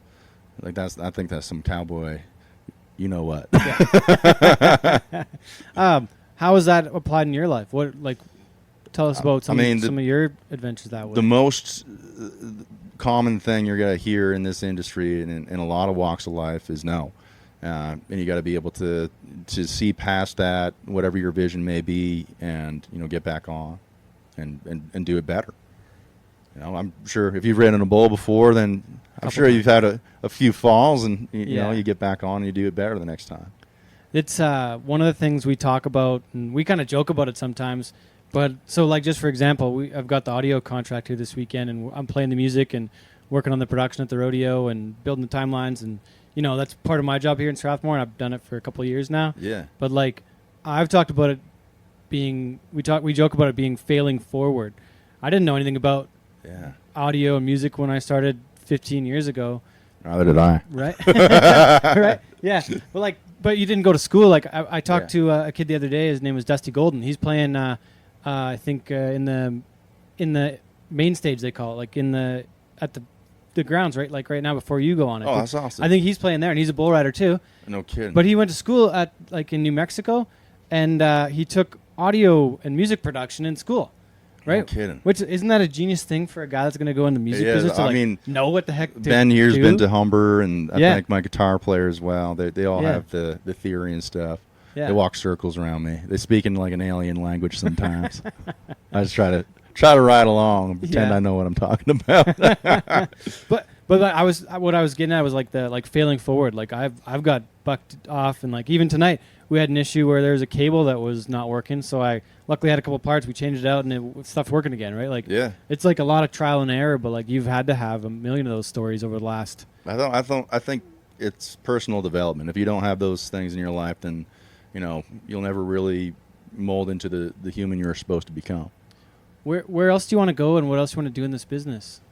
Like I think that's some cowboy, you know what. How is that applied in your life? What, like, tell us about some of your adventures that way. The most common thing you're gonna hear in this industry and in a lot of walks of life is no. And you got to be able to see past that, whatever your vision may be, and you know, get back on, and do it better. You know, I'm sure if you've ran in a bowl before, then I'm sure you've had a few falls, and you know, you get back on and you do it better the next time. It's one of the things we talk about, and we kind of joke about it sometimes. But so, like, just for example, I've got the audio contract here this weekend, and I'm playing the music and working on the production at the rodeo and building the timelines, and you know, that's part of my job here in Strathmore, and I've done it for a couple of years now. Yeah. But like, I've talked about it being, we joke about it being failing forward. I didn't know anything about audio and music when I started 15 years ago. Neither did I. Right. Right. Yeah. But you didn't go to school. Like I talked to a kid the other day. His name was Dusty Golden. He's playing, I think, in the main stage, they call it, like at the grounds, right? Like right now before you go on it. Oh, that's awesome. I think he's playing there, and he's a bull rider too. No kidding. But he went to school at in New Mexico, and he took audio and music production in school. Right? No kidding. Which isn't that a genius thing for a guy that's going to go in the music business to know what the heck to Ben here's do? been to Humber, and I think my guitar player as well. They all have the theory and stuff. Yeah. They walk circles around me. They speak in like an alien language sometimes. I just try to ride along and pretend I know what I'm talking about. But what I was getting at was like the failing forward. Like I've got bucked off, and like even tonight we had an issue where there was a cable that was not working. So I luckily had a couple parts. We changed it out, and stuff's working again. Right? Like it's like a lot of trial and error. But like you've had to have a million of those stories over the last. I think it's personal development. If you don't have those things in your life, then you know you'll never really mold into the human you're supposed to become. Where else do you want to go, and what else do you want to do in this business?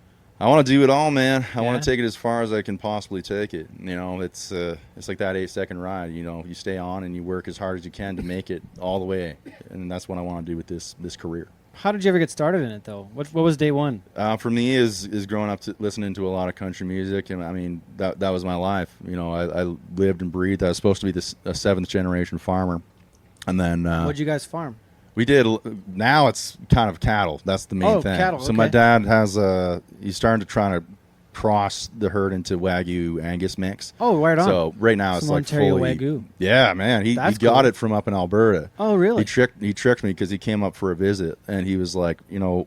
I want to do it all, man. I want to take it as far as I can possibly take it. You know, it's like that 8-second ride. You know, you stay on and you work as hard as you can to make it all the way, and that's what I want to do with this career. How did you ever get started in it though? What was day one? For me, is growing up to listening to a lot of country music, and I mean that was my life. You know, I lived and breathed. I was supposed to be a seventh generation farmer, and then What'd you guys farm? we did. Now it's kind of cattle. That's the main thing. Cattle. So my Okay. dad has he's starting to try to cross the herd into Wagyu Angus mix. Oh, right on. So right now it's Some like Ontario fully, Wagyu. Yeah, man, he That's got cool. it from up in Alberta. Oh, really? He tricked me because he came up for a visit and he was like, you know,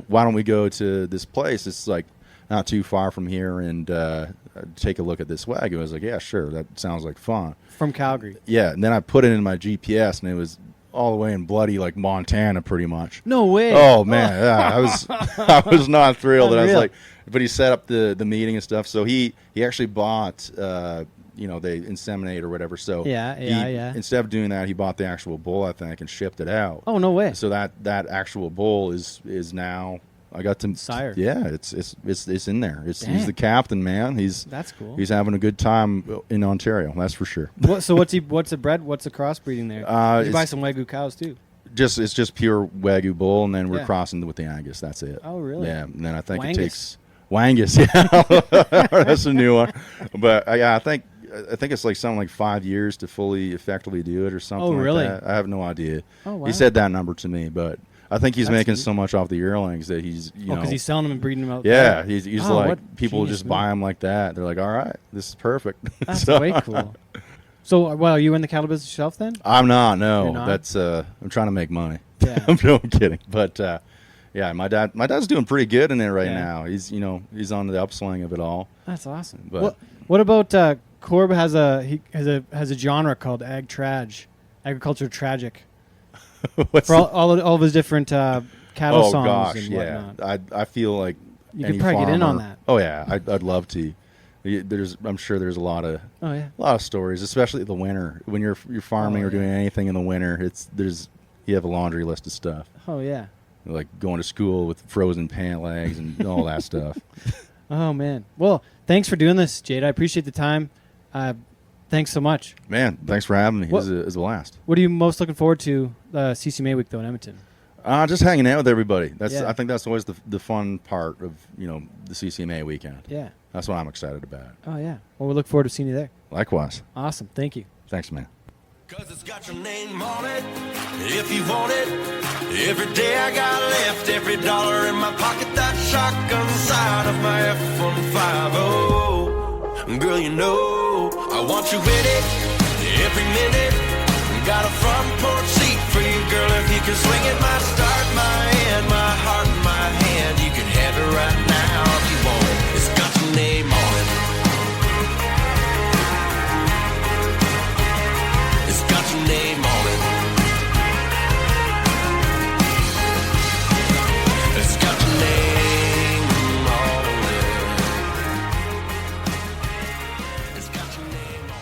why don't we go to this place? It's like not too far from here and take a look at this Wagyu. I was like, yeah, sure, that sounds like fun. From Calgary. Yeah, and then I put it in my GPS and it was all the way in bloody like Montana, pretty much. No way. Oh man, yeah, I was not thrilled. And I was Unreal. like, but he set up the meeting and stuff. So he actually bought the inseminate or whatever. So Yeah. Instead of doing that, he bought the actual bull, I think, and shipped it out. Oh, no way. So that actual bull is now I got to Sire. Yeah, it's in there. He's Dang. the captain, man. That's cool. He's having a good time in Ontario. That's for sure. So what's the bred? What's the crossbreeding there? You buy some Wagyu cows too. It's just pure Wagyu bull, and then we're Yeah. crossing with the Angus. That's it. Oh, really? Yeah, and then I think Wangus. it takes Wangus. Yeah, that's a new one. But yeah, I think it's like something like 5 years to fully effectively do it or something. Oh, really? Like that. I have no idea. Oh, wow. He said that number to me, but I think he's That's making neat. so much off the yearlings that he's Because he's selling them and breeding them out. yeah, there. he's Oh, like what people genius just buy move. him like that. They're like, all right, this is perfect. That's So- way cool. So, well, are you in the cattle business yourself then? I'm not. No, You're not? that's I'm trying to make money. Yeah. I'm kidding, but yeah, my dad's doing pretty good in it right Yeah. now. He's on the upswing of it all. That's awesome. But- What about Corb has a genre called agriculture tragic, What's for all of his different cattle oh songs gosh, and yeah. whatnot. I feel like You any could probably get in on farmer- that. Oh yeah, I'd love to. I'm sure there's a lot of Oh yeah. stories, especially the winter when you're farming Oh, or doing yeah. anything in the winter. You have a laundry list of stuff, Oh yeah. like going to school with frozen pant legs and all that stuff. Oh man. Well, thanks for doing this, Jade. I appreciate the time. Thanks so much. Man, thanks for having me. It What- was a blast. What are you most looking forward to CCMA week though in Edmonton? Just hanging out with everybody. Yeah. I think that's always the fun part of the CCMA weekend. Yeah. That's what I'm excited about. Oh yeah. Well, we look forward to seeing you there. Likewise. Awesome. Thank you. Thanks, man. Cause it's got your name on it, if you want it. Every day I got left, every dollar in my pocket, that shotgun side of my F-150. Girl, you know, I want you with it, every minute. Got a front porch seat for you, girl, if you can swing it. My start, my end, my heart in my hand. You can have it right now if you want it. It's got your name on it. It's got your name on it. It's got your name on it. It's got your name on it.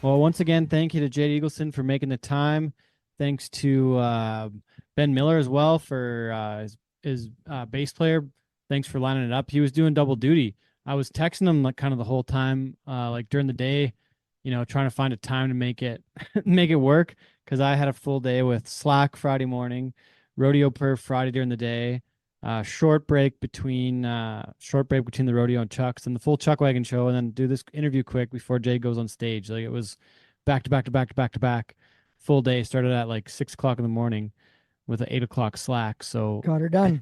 Well, once again, thank you to Jade Eagleson for making the time. Thanks to Ben Miller as well for his bass player. Thanks for lining it up. He was doing double duty. I was texting him like kind of the whole time, like during the day, trying to find a time to make it make it work, because I had a full day with Slack Friday morning, Rodeo Perf Friday during the day, short break between the rodeo and Chuck's, and the full Chuck Wagon show, and then do this interview quick before Jay goes on stage. Like it was back to back to back to back to back, full day. Started at like 6 o'clock in the morning with an 8 o'clock Slack. So Got her done.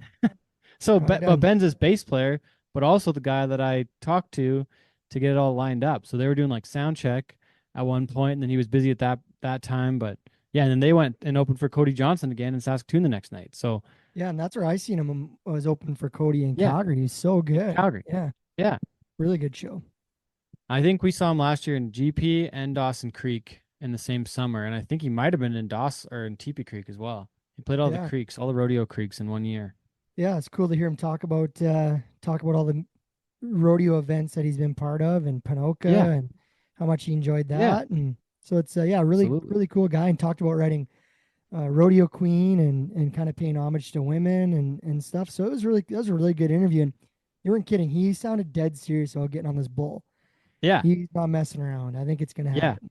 but Ben's his bass player, but also the guy that I talked to get it all lined up. So they were doing like sound check at one point, and then he was busy at that time. But yeah, and then they went and opened for Cody Johnson again in Saskatoon the next night. So Yeah, and that's where I seen him. Was open for Cody in Yeah. Calgary. He's so good. Calgary. Yeah. Yeah. Really good show. I think we saw him last year in GP and Dawson Creek in the same summer, and I think he might have been in in Teepee Creek as well. He played all Yeah. the creeks, all the rodeo creeks in 1 year. Yeah, it's cool to hear him talk about all the rodeo events that he's been part of in Panoka Yeah. and how much he enjoyed that. Yeah. And so it's really Absolutely. cool guy, and talked about writing Rodeo Queen and kind of paying homage to women and stuff. So that was a really good interview. And you weren't kidding. He sounded dead serious about getting on this bull. Yeah. He's not messing around. I think it's gonna Yeah. happen.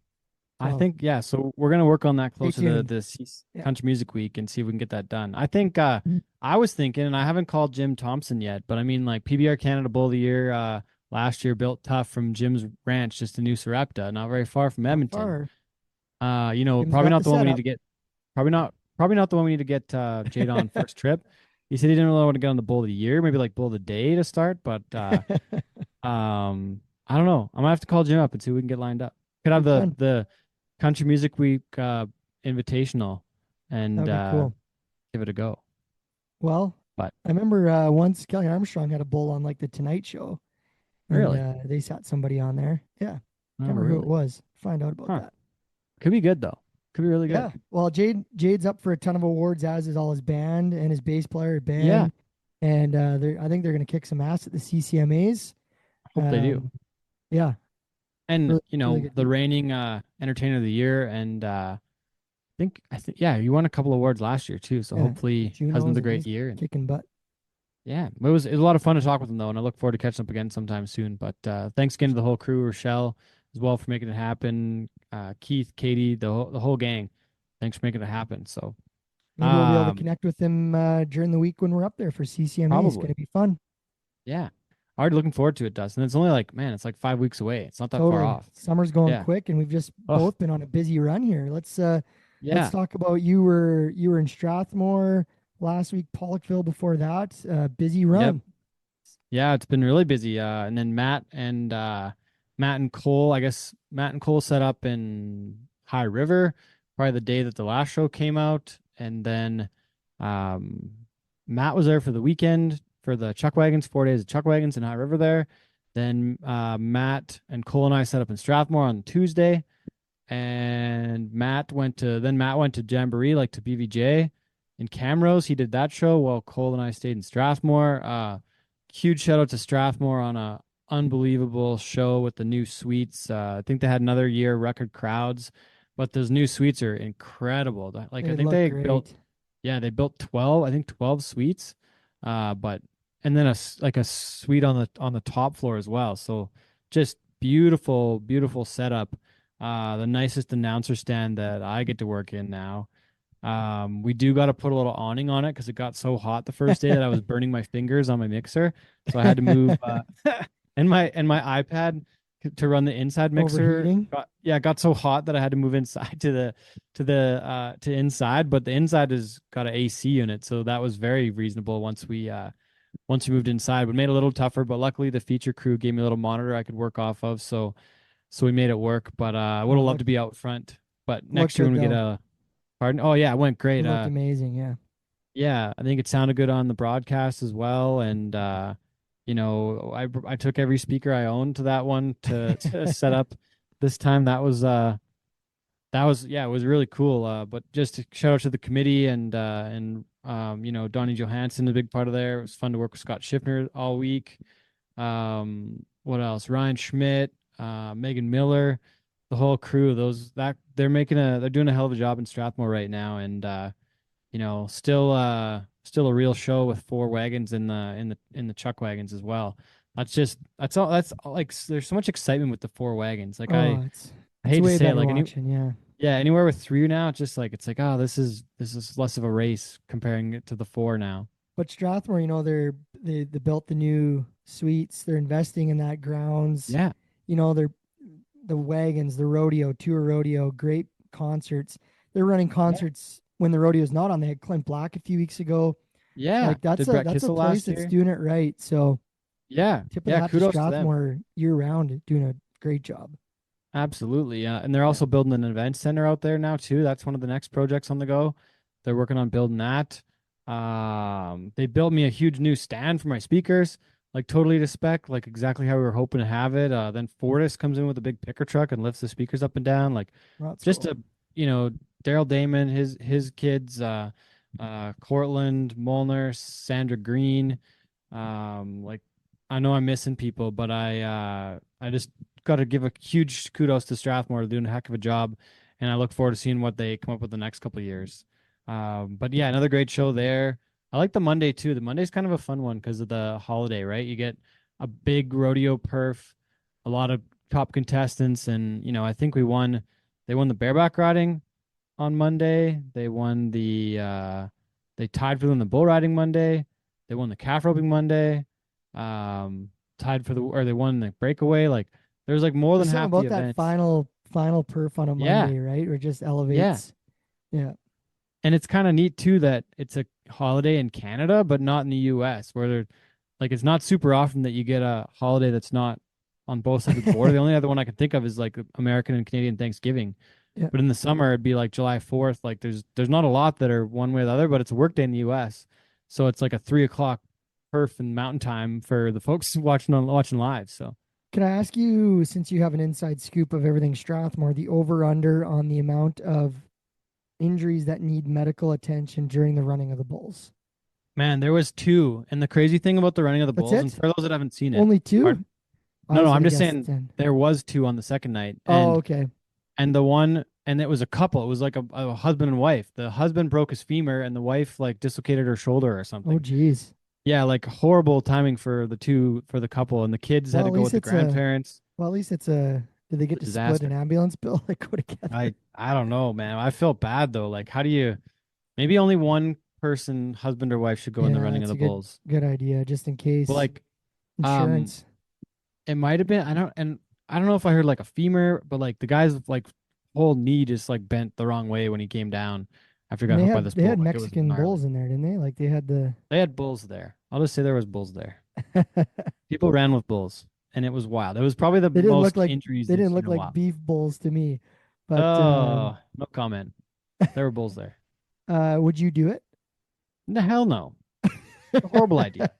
I So think, yeah. So we're gonna work on that stay closer to tuned. this Yeah. country music week and see if we can get that done. I think Mhm. I was thinking, and I haven't called Jim Thompson yet, but I mean, like PBR Canada Bull of the Year last year, built tough from Jim's ranch just in New Sarepta, not very far from Not Edmonton. far. Jim's Probably got not the the one we need setup. to get. Probably not the one we need to get Jade on first trip. He said he didn't really want to get on the Bull of the Year, maybe like Bull of the Day to start, but I don't know. I'm gonna have to call Jim up and see if we can get lined up. Could have Be the fun. Country Music Week invitational That and would be cool. give it a go. Well, But I remember once Kelly Armstrong had a bull on like the Tonight Show, and really, they sat somebody on there. Yeah, oh can't remember who it really, was. Find out about huh? that. Could be good though. Could be really good. Yeah. Well, Jade's up for a ton of awards, as is all his band and his bass player Yeah, band, and I think they're gonna kick some ass at the CCMAs. hope they do. Yeah, And really, really good the group. reigning Entertainer of the Year, and I think yeah, you won a couple awards last year too. So Yeah, hopefully has Junos, another and great he's year. And kicking butt. yeah, it was a lot of fun to talk with him though, and I look forward to catching up again sometime soon. But thanks again to the whole crew, Rochelle as well for making it happen. Keith, Katie, the whole gang. Thanks for making it happen. So Maybe we'll be able to um connect with him during the week when we're up there for CCMA. It's probably gonna be fun. yeah. Already looking forward to it, Dustin. It's only like man, it's like 5 weeks away. It's not that far Totally. off. Summer's going Yeah. quick, and we've just Oh both been on a busy run here. Let's yeah. talk about you were in Strathmore last week, Pollockville before that. Busy Yep. run. Yeah, it's been really busy. And then Matt and Cole, I guess Matt and Cole set up in High River, probably the day that the last show came out. And then um, Matt was there for the weekend for the Chuck Wagons, 4 days of Chuck Wagons in High River there. Then Matt and Cole and I set up in Strathmore on Tuesday. And Matt went to Jamboree, like to BVJ in Camrose. He did that show while Cole and I stayed in Strathmore. Huge shout out to Strathmore on a unbelievable show with the new suites. I think they had another year record crowds, but those new suites are incredible. Like I They think look they built, great. yeah, they built 12, I think 12 suites. But and then like a suite on the top floor as well. So just beautiful, beautiful setup. The nicest announcer stand that I get to work in now. We do got to put a little awning on it because it got so hot the first day that I was burning my fingers on my mixer, so I had to move. And my iPad to run the inside mixer Overheating. got so hot that I had to move inside to inside. But the inside has got an AC unit, so that was very reasonable once we moved inside. But made it a little tougher. But luckily, the feature crew gave me a little monitor I could work off of, so we made it work. But I would Oh, have loved to be out front. But look next year good when we get though. a pardon, oh yeah, it went It great. looked amazing. Yeah. Yeah, I think it sounded good on the broadcast as well. And I took every speaker I owned to that one to set up this time. That was yeah, it was really cool. But just to shout out to the committee and Donnie Johansson, a big part of there. It was fun to work with Scott Schiffner all week. What else? Ryan Schmidt, Megan Miller, the whole crew. They're doing a hell of a job in Strathmore right now, and still a real show with four wagons in the Chuck wagons as well. That's all like there's so much excitement with the four wagons. Like Oh, I it's hate to way say it, better like watching. Yeah. yeah, anywhere with three now, it's just like it's like, oh, this is less of a race comparing it to the four now. But Strathmore, they built the new suites. They're investing in that grounds. Yeah. They're the wagons, the tour rodeo, great concerts. They're running Yeah. concerts when the rodeo's not on. They had Clint Black a few weeks ago. Yeah. Like that's Did a Brett that's a Kissel place last that's year? doing it right. So Yeah. tip of the Yeah. hat to Kudos to them. Strathmore year round, doing a great job. Absolutely. Yeah. And they're Yeah. also building an event center out there now too. That's one of the next projects on the go. They're working on building that. They built me a huge new stand for my speakers, like totally to spec, like exactly how we were hoping to have it. Then Fortis comes in with a big picker truck and lifts the speakers up and down. Like Well, that's just cool. you know, Daryl Damon, his kids, Cortland, Molnar, Sandra Green. Like I know I'm missing people, but I just got to give a huge kudos to Strathmore. They're doing a heck of a job, and I look forward to seeing what they come up with the next couple of years. But yeah, another great show there. I like the Monday too. The Monday's kind of a fun one because of the holiday, right? You get a big rodeo perf, a lot of top contestants, and I think we won They won the bareback riding on Monday. They won they tied for them the bull riding Monday. They won the calf roping Monday. Tied for or they won the breakaway. Like there's like more There's than something half the about that events. final perf on a Yeah, Monday, right? Or just yeah. elevates. Yeah. And it's kind of neat too that it's a holiday in Canada, but not in the US, where they're like it's not super often that you get a holiday that's not on both sides of the border. The only other one I can think of is like American and Canadian Thanksgiving. Yeah. But in the summer it'd be like July 4th. Like there's not a lot that are one way or the other, but it's a work day in the US. So it's like a 3 o'clock perf and mountain time for the folks watching live. So Can I ask you, since you have an inside scoop of everything Strathmore, the over under on the amount of injuries that need medical attention during the running of the bulls? man, there was two. And the crazy thing about the running of the That's bulls, and it? for those that haven't seen it, Only two? I no, was I'm gonna just guess saying 10. there was two on the second night. Oh, And okay. and the one and it was a couple. It was like a husband and wife. The husband broke his femur and the wife like dislocated her shoulder or Oh, something. geez. Yeah, like horrible timing for the couple, and the kids had Well, to at go least with the it's a. grandparents. Well, at least it's a. Did they get A to split an disaster. ambulance bill? Like go together. I don't know, man. I felt bad though. Like how do you maybe only one person, husband or wife, should go in the Yeah, running of that's the a good bulls. good idea, just in But case like um insurance. it might have been I don't know if I heard like a femur, but like the guy's like whole knee just like bent the wrong way when he came down after he And got they hooked by had this they bull. had Like it was Mexican gnarly. bulls in there, didn't they? Like they had the. They had bulls there. I'll just say there was bulls there. People ran with bulls, and it was wild. It was probably the They didn't look most like injuries they they've didn't seen look in a like while. beef bulls to me. But Oh, no comment. There were bulls there. would you do it? The hell no. It's a horrible idea.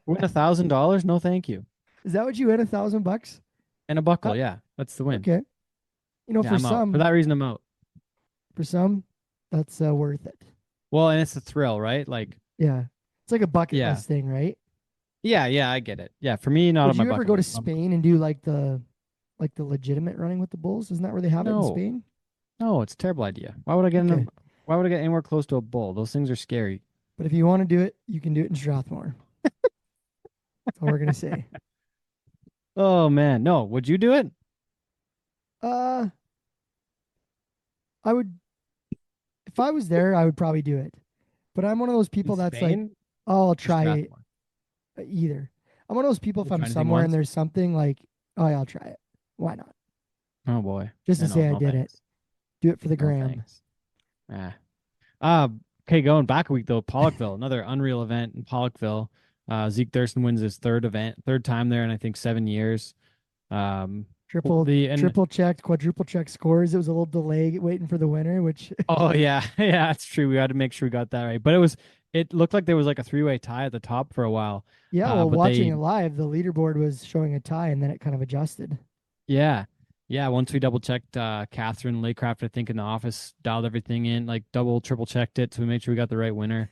Win $1,000? No, thank you. Is that what you win, $1,000? And a buckle, Uh, yeah. That's the win. okay. Yeah, I'm out. For that reason, I'm out. for some, that's worth it. Well, and it's a thrill, right? Like, Yeah, it's like a bucket yeah. list thing, right? Yeah, I get it. Yeah, for me, not Would on my you ever bucket go to list. Spain and do like the legitimate running with the bulls? Isn't that where they have it in No, Spain? no, it's a terrible idea. Why would I get in Okay. why would I get anywhere close to a bull? Those things are scary. But if you want to do it, you can do it in Strathmore. That's all we're gonna say. Oh man, no. Would you do it? Uh, I would if I was there, I would probably do it. But I'm one of those In people that's like, Spain? oh, I'll Or try it Strathmore? either. I'm one of those people if You'll I'm try anything somewhere and once? there's something like, oh yeah, I'll try it. Why not? Oh boy. Just to Yeah, no, say I no did it. thanks. Do it for the No gram. thanks. Ah. Okay, going back a week though, Pollockville, another unreal event in Pollockville. Zeke Thurston wins his third time there in I think 7 years. Triple and triple checked, quadruple check scores. It was a little delay waiting for the winner, which oh yeah, yeah, that's true. We had to make sure we got that right. But it looked like there was like a three-way tie at the top for a while. yeah, well, But watching it live, the leaderboard was showing a tie and then it kind of adjusted. yeah, yeah. Once we double checked, Catherine Laycraft, I think in the office dialed everything in, like double, triple checked it, so we made sure we got the right winner.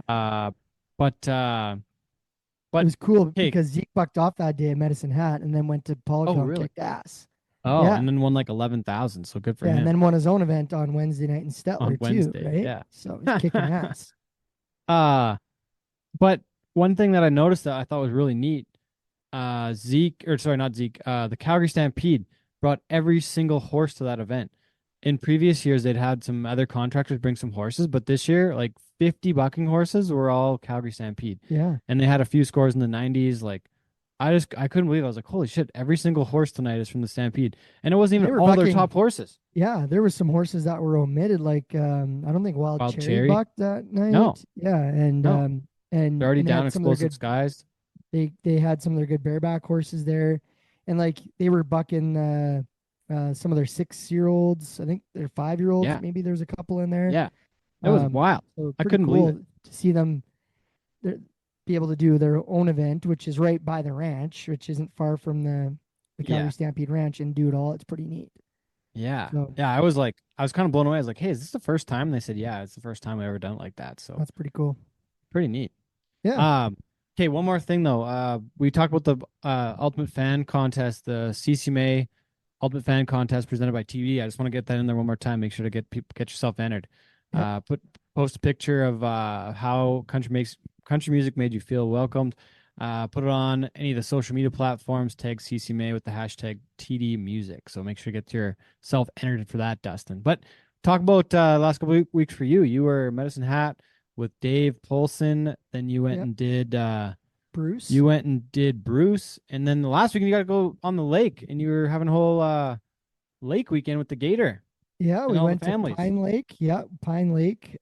uh, but It was cool hey, because Zeke bucked off that day at Medicine Hat and then went to oh Pollockville and really? kicked ass. Oh, Yeah. and then won like 11,000. So good for Yeah, him. and then won his own event on Wednesday night in On Stettler too, Wednesday, right? yeah. So he's kicking ass. But one thing that I noticed that I thought was really neat, not Zeke, the Calgary Stampede brought every single horse to that event. In previous years, they'd had some other contractors bring some horses, but this year, like 50 bucking horses were all Calgary Stampede. Yeah. And they had a few scores in the 90s. Like, I couldn't believe it. I was like, holy shit, every single horse tonight is from the Stampede. And it wasn't They even were all their bucking- top horses. Yeah, there were some horses that were omitted, like I don't think Wild, Wild Cherry, Cherry? bucked that night. No. Yeah, and No. and They're already and they down had some of their Explosive good Skies. they had some of their good bareback horses there, and like they were bucking some of their 6-year-olds. I think they're 5-year-olds. Yeah. Maybe there's a couple in there. Yeah. It was wild. So I pretty couldn't cool believe it. to see them be able to do their own event, which is right by the ranch, which isn't far from the Calgary Yeah. Stampede Ranch, and do it all. It's pretty neat. Yeah. So- Yeah. I was kind of blown away. I was like, hey, is this the first time? And they said, yeah, it's the first time I've ever done it like that. So That's pretty cool. pretty neat. Yeah. Okay, one more thing though. We talked about the Ultimate Fan Contest, the CCMA Ultimate Fan Contest presented by TV. I just want to get that in there one more time. Make sure to get yourself entered. Yep. Post a picture of how country music made you feel welcomed. Put it on any of the social media platforms. Tag CCMA with the hashtag TD Music. So make sure to get yourself entered for that, Dustin. But talk about last couple of weeks for you. You were Medicine Hat with Dave Polson. Then you went Yep. and did Bruce. You went and did Bruce. And then the last weekend you got to go on the lake, and you were having a whole lake weekend with the Gator Yeah, and we all the went to families. Pine Lake. Yeah, Pine Lake.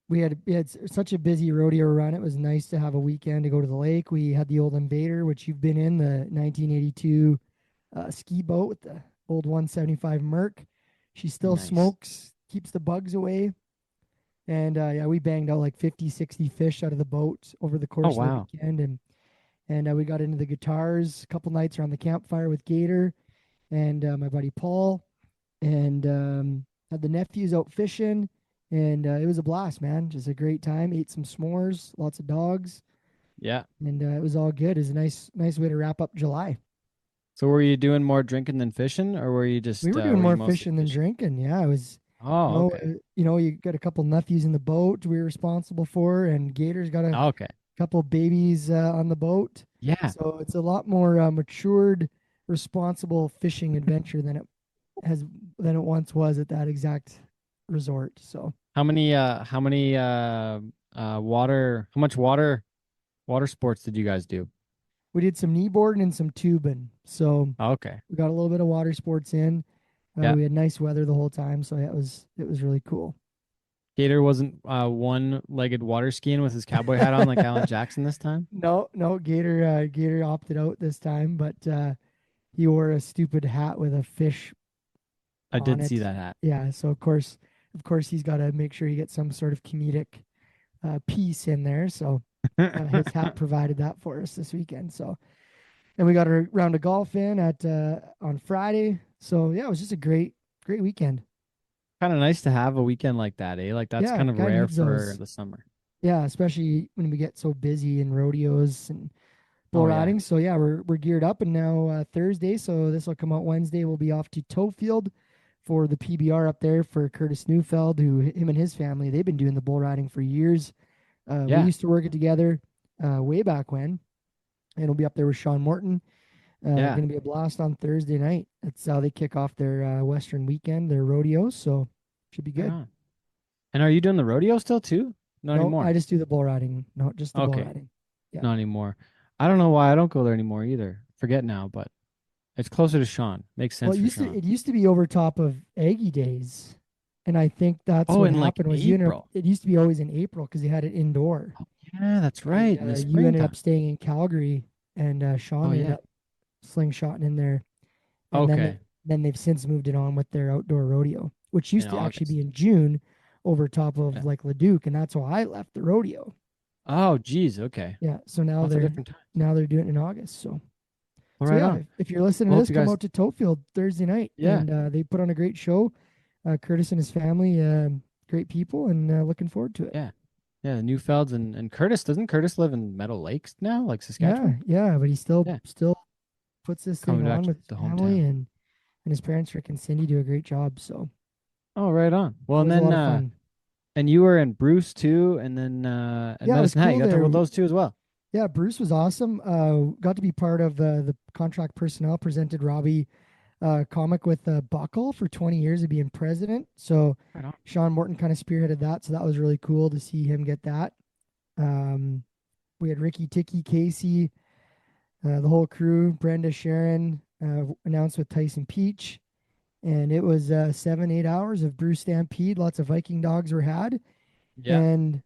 We had such a busy rodeo run. It was nice to have a weekend to go to the lake. We had the old Invader, which you've been in, the 1982 ski boat with the old 175 Merc. She still Nice. smokes, keeps the bugs away. And yeah, we banged out like 50, 60 fish out of the boat over the course of the Wow. weekend. And we got into the guitars a couple nights around the campfire with Gator and my buddy Paul. And had the nephews out fishing. And it was a blast, man. Just a great time. Ate some s'mores, lots of dogs. Yeah. And it was all good. It was a nice way to wrap up July. So were you doing more drinking than fishing, or were you just We were doing were you more mostly fishing than drinking. Yeah, it was. Oh, okay. You got a couple nephews in the boat we were responsible for, and Gator's got a Okay. couple babies on the boat. Yeah. So it's a lot more matured, responsible fishing adventure than it once was at that exact resort. So How many how much water sports did you guys do? we did some kneeboarding and some tubing. So Okay. we got a little bit of water sports in. Yeah. We had nice weather the whole time, so yeah, it was really cool. Gator wasn't one-legged water skiing with his cowboy hat on like Alan Jackson this time? No, Gator opted out this time, but he wore a stupid hat with a fish I on did it. see that hat. Yeah, so of course, he's got to make sure he gets some sort of comedic piece in there. So his hat provided that for us this weekend. So, and we got a round of golf in at on Friday. So yeah, it was just a great weekend. Kind of nice to have a weekend like that, eh? Like that's Yeah, kind of guy rare needs for those. the summer. Yeah, especially when we get so busy in rodeos and bull Oh yeah. riding. So yeah, we're geared up, and now Thursday. So this will come out Wednesday. We'll be off to Toefield for the PBR up there for Curtis Neufeld, who him and his family, they've been doing the bull riding for years. We Yeah. used to work it together way back when, and we'll be up there with Sean Morton. Yeah. Going to be a blast on Thursday night. That's how they kick off their Western weekend, their rodeos. So should be Right good. on. And are you doing the rodeo still too? Not No, anymore. I just do the bull riding. No, just the bull Okay. riding. Yeah. Not anymore. I don't know why I don't go there anymore either. Forget now, but it's closer to Sean. Makes sense Well, for Sean. it used to be over top of Aggie Days, and I think that's Oh, what in like happened was April. it used to be always in April because they had it indoor. Yeah, that's And, right. In the you ended up springtime. staying in Calgary, and Sean Oh ended yeah. up slingshotting in there. And Okay. then they've since moved it on with their outdoor rodeo, which used In to actually be August. in June over top of Yeah. like Leduc, and that's why I left the rodeo. Oh, geez. Okay. Yeah, so Lots of different times. now they're doing it in August. All So right yeah, on. if you're listening Well, to hope this, you come guys. out to Toefield Thursday night, Yeah. and they put on a great show. Curtis and his family, great people, and looking forward to it. Yeah. Yeah. The Newfelds and Curtis. Doesn't Curtis live in Meadow Lakes now, like Saskatchewan? Yeah, but he Yeah. still puts this Coming thing back on to with his the family, hometown. and his parents Rick and Cindy do a great job. So Oh, right on. Well, and always a then lot of fun. and you were in Bruce too, and then at Yeah, it was Medicine Hat. You cool got to talk there. about those two as well. Yeah, Bruce was awesome. Got to be part of the contract personnel. Presented Robbie comic with Buckle for 20 years of being president. So Right on. Sean Morton kind of spearheaded that. So that was really cool to see him get that. We had Ricky, Ticky, Casey, the whole crew, Brenda, Sharon, announced with Tyson Peach. And it was 7, 8 hours of Bruce Stampede. Lots of Viking dogs were had. Yeah. And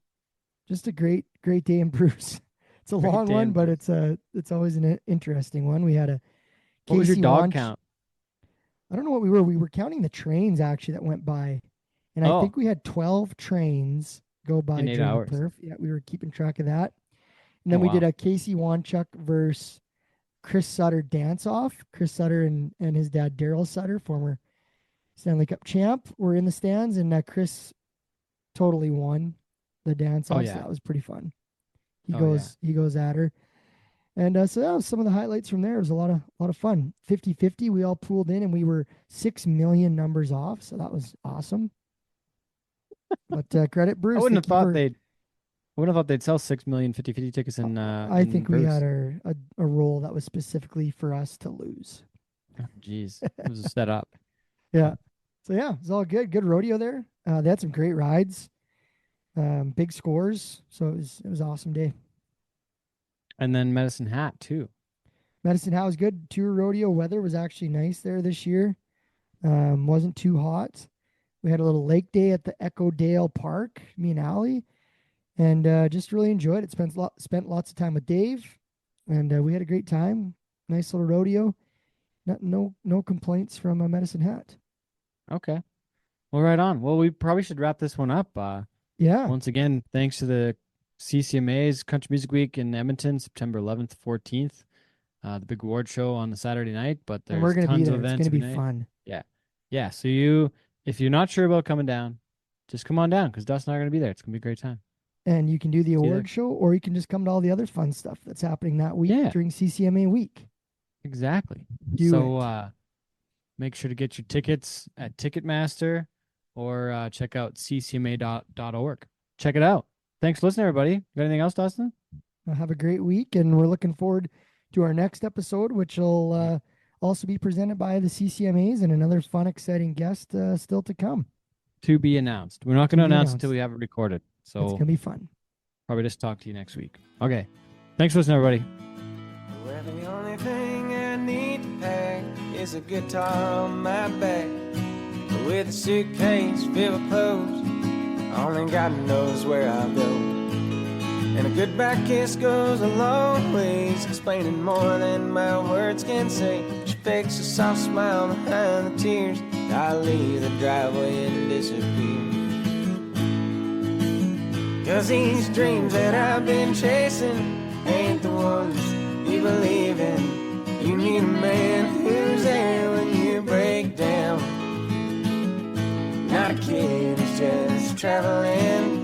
just a great day in Bruce. It's a Great long day one, in but Bruce. it's always an interesting one. We had a What was your Casey dog Wanch. count? I don't know what we were. We were counting the trains actually that went by, and I Oh, think we had 12 trains go by in 8 during the hours. perf. Yeah, we were keeping track of that. And Oh, then we did wow. a Casey Wanchuk versus Chris Sutter dance off. Chris Sutter and his dad Daryl Sutter, former Stanley Cup champ, were in the stands, and Chris totally won the dance Oh, off. So yeah. that was pretty fun. He Oh, yeah. goes at her. And so that was some of the highlights from there. It was a lot of fun. 50-50, we all pooled in, and we were 6 million numbers off. So that was awesome. But credit I Bruce. wouldn't They have keep thought her, they'd would have thought they'd sell 6 million 50-50 tickets in. I think we Bruce. had a role that was specifically for us to lose. Jeez, it was a setup. Yeah. So yeah, it's all good. Good rodeo there. They had some great rides, big scores. So it was an awesome day. And then Medicine Hat too. Medicine Hat was good. Tour rodeo weather was actually nice there this year. Wasn't too hot. We had a little lake day at the Echo Dale Park, me and Allie, and just really enjoyed it. Spent lots of time with Dave, and we had a great time. Nice little rodeo. No complaints from Medicine Hat. Okay. Well, right on. Well, we probably should wrap this one up. Yeah. Once again, thanks to the CCMA's Country Music Week in Edmonton, September 11th, 14th. The big award show on the Saturday night, but And there's we're gonna be tons there. of It's events. gonna be every night. fun. Yeah. So if you're not sure about coming down, just come on down because Dustin and I are gonna be there. It's gonna be a great time. And you can do the you award there. show, or you can just come to all the other fun stuff that's happening that week Yeah. during CCMA week. Exactly. Do it. Make sure to get your tickets at Ticketmaster or check out ccma.org. Check it out. Thanks for listening, everybody. Got anything else, Dustin? Have a great week, and we're looking forward to our next episode, which will also be presented by the CCMAs and another fun, exciting guest still to come. To be announced. We're not going to To be announce announced. until we have it recorded. It's So gonna be fun. probably just talk to you next week. Okay. Thanks for listening, everybody. Well, the only thing I need to pack is a guitar on my back. With a suitcase filled with clothes, only God knows where I'll go. And a goodbye kiss goes a long ways, explaining more than my words can say. She fakes a soft smile behind the tears. I leave the driveway and disappear. 'Cause these dreams that I've been chasing ain't the ones you believe in. You need a man who's there when you break down. Not a kid who's just traveling.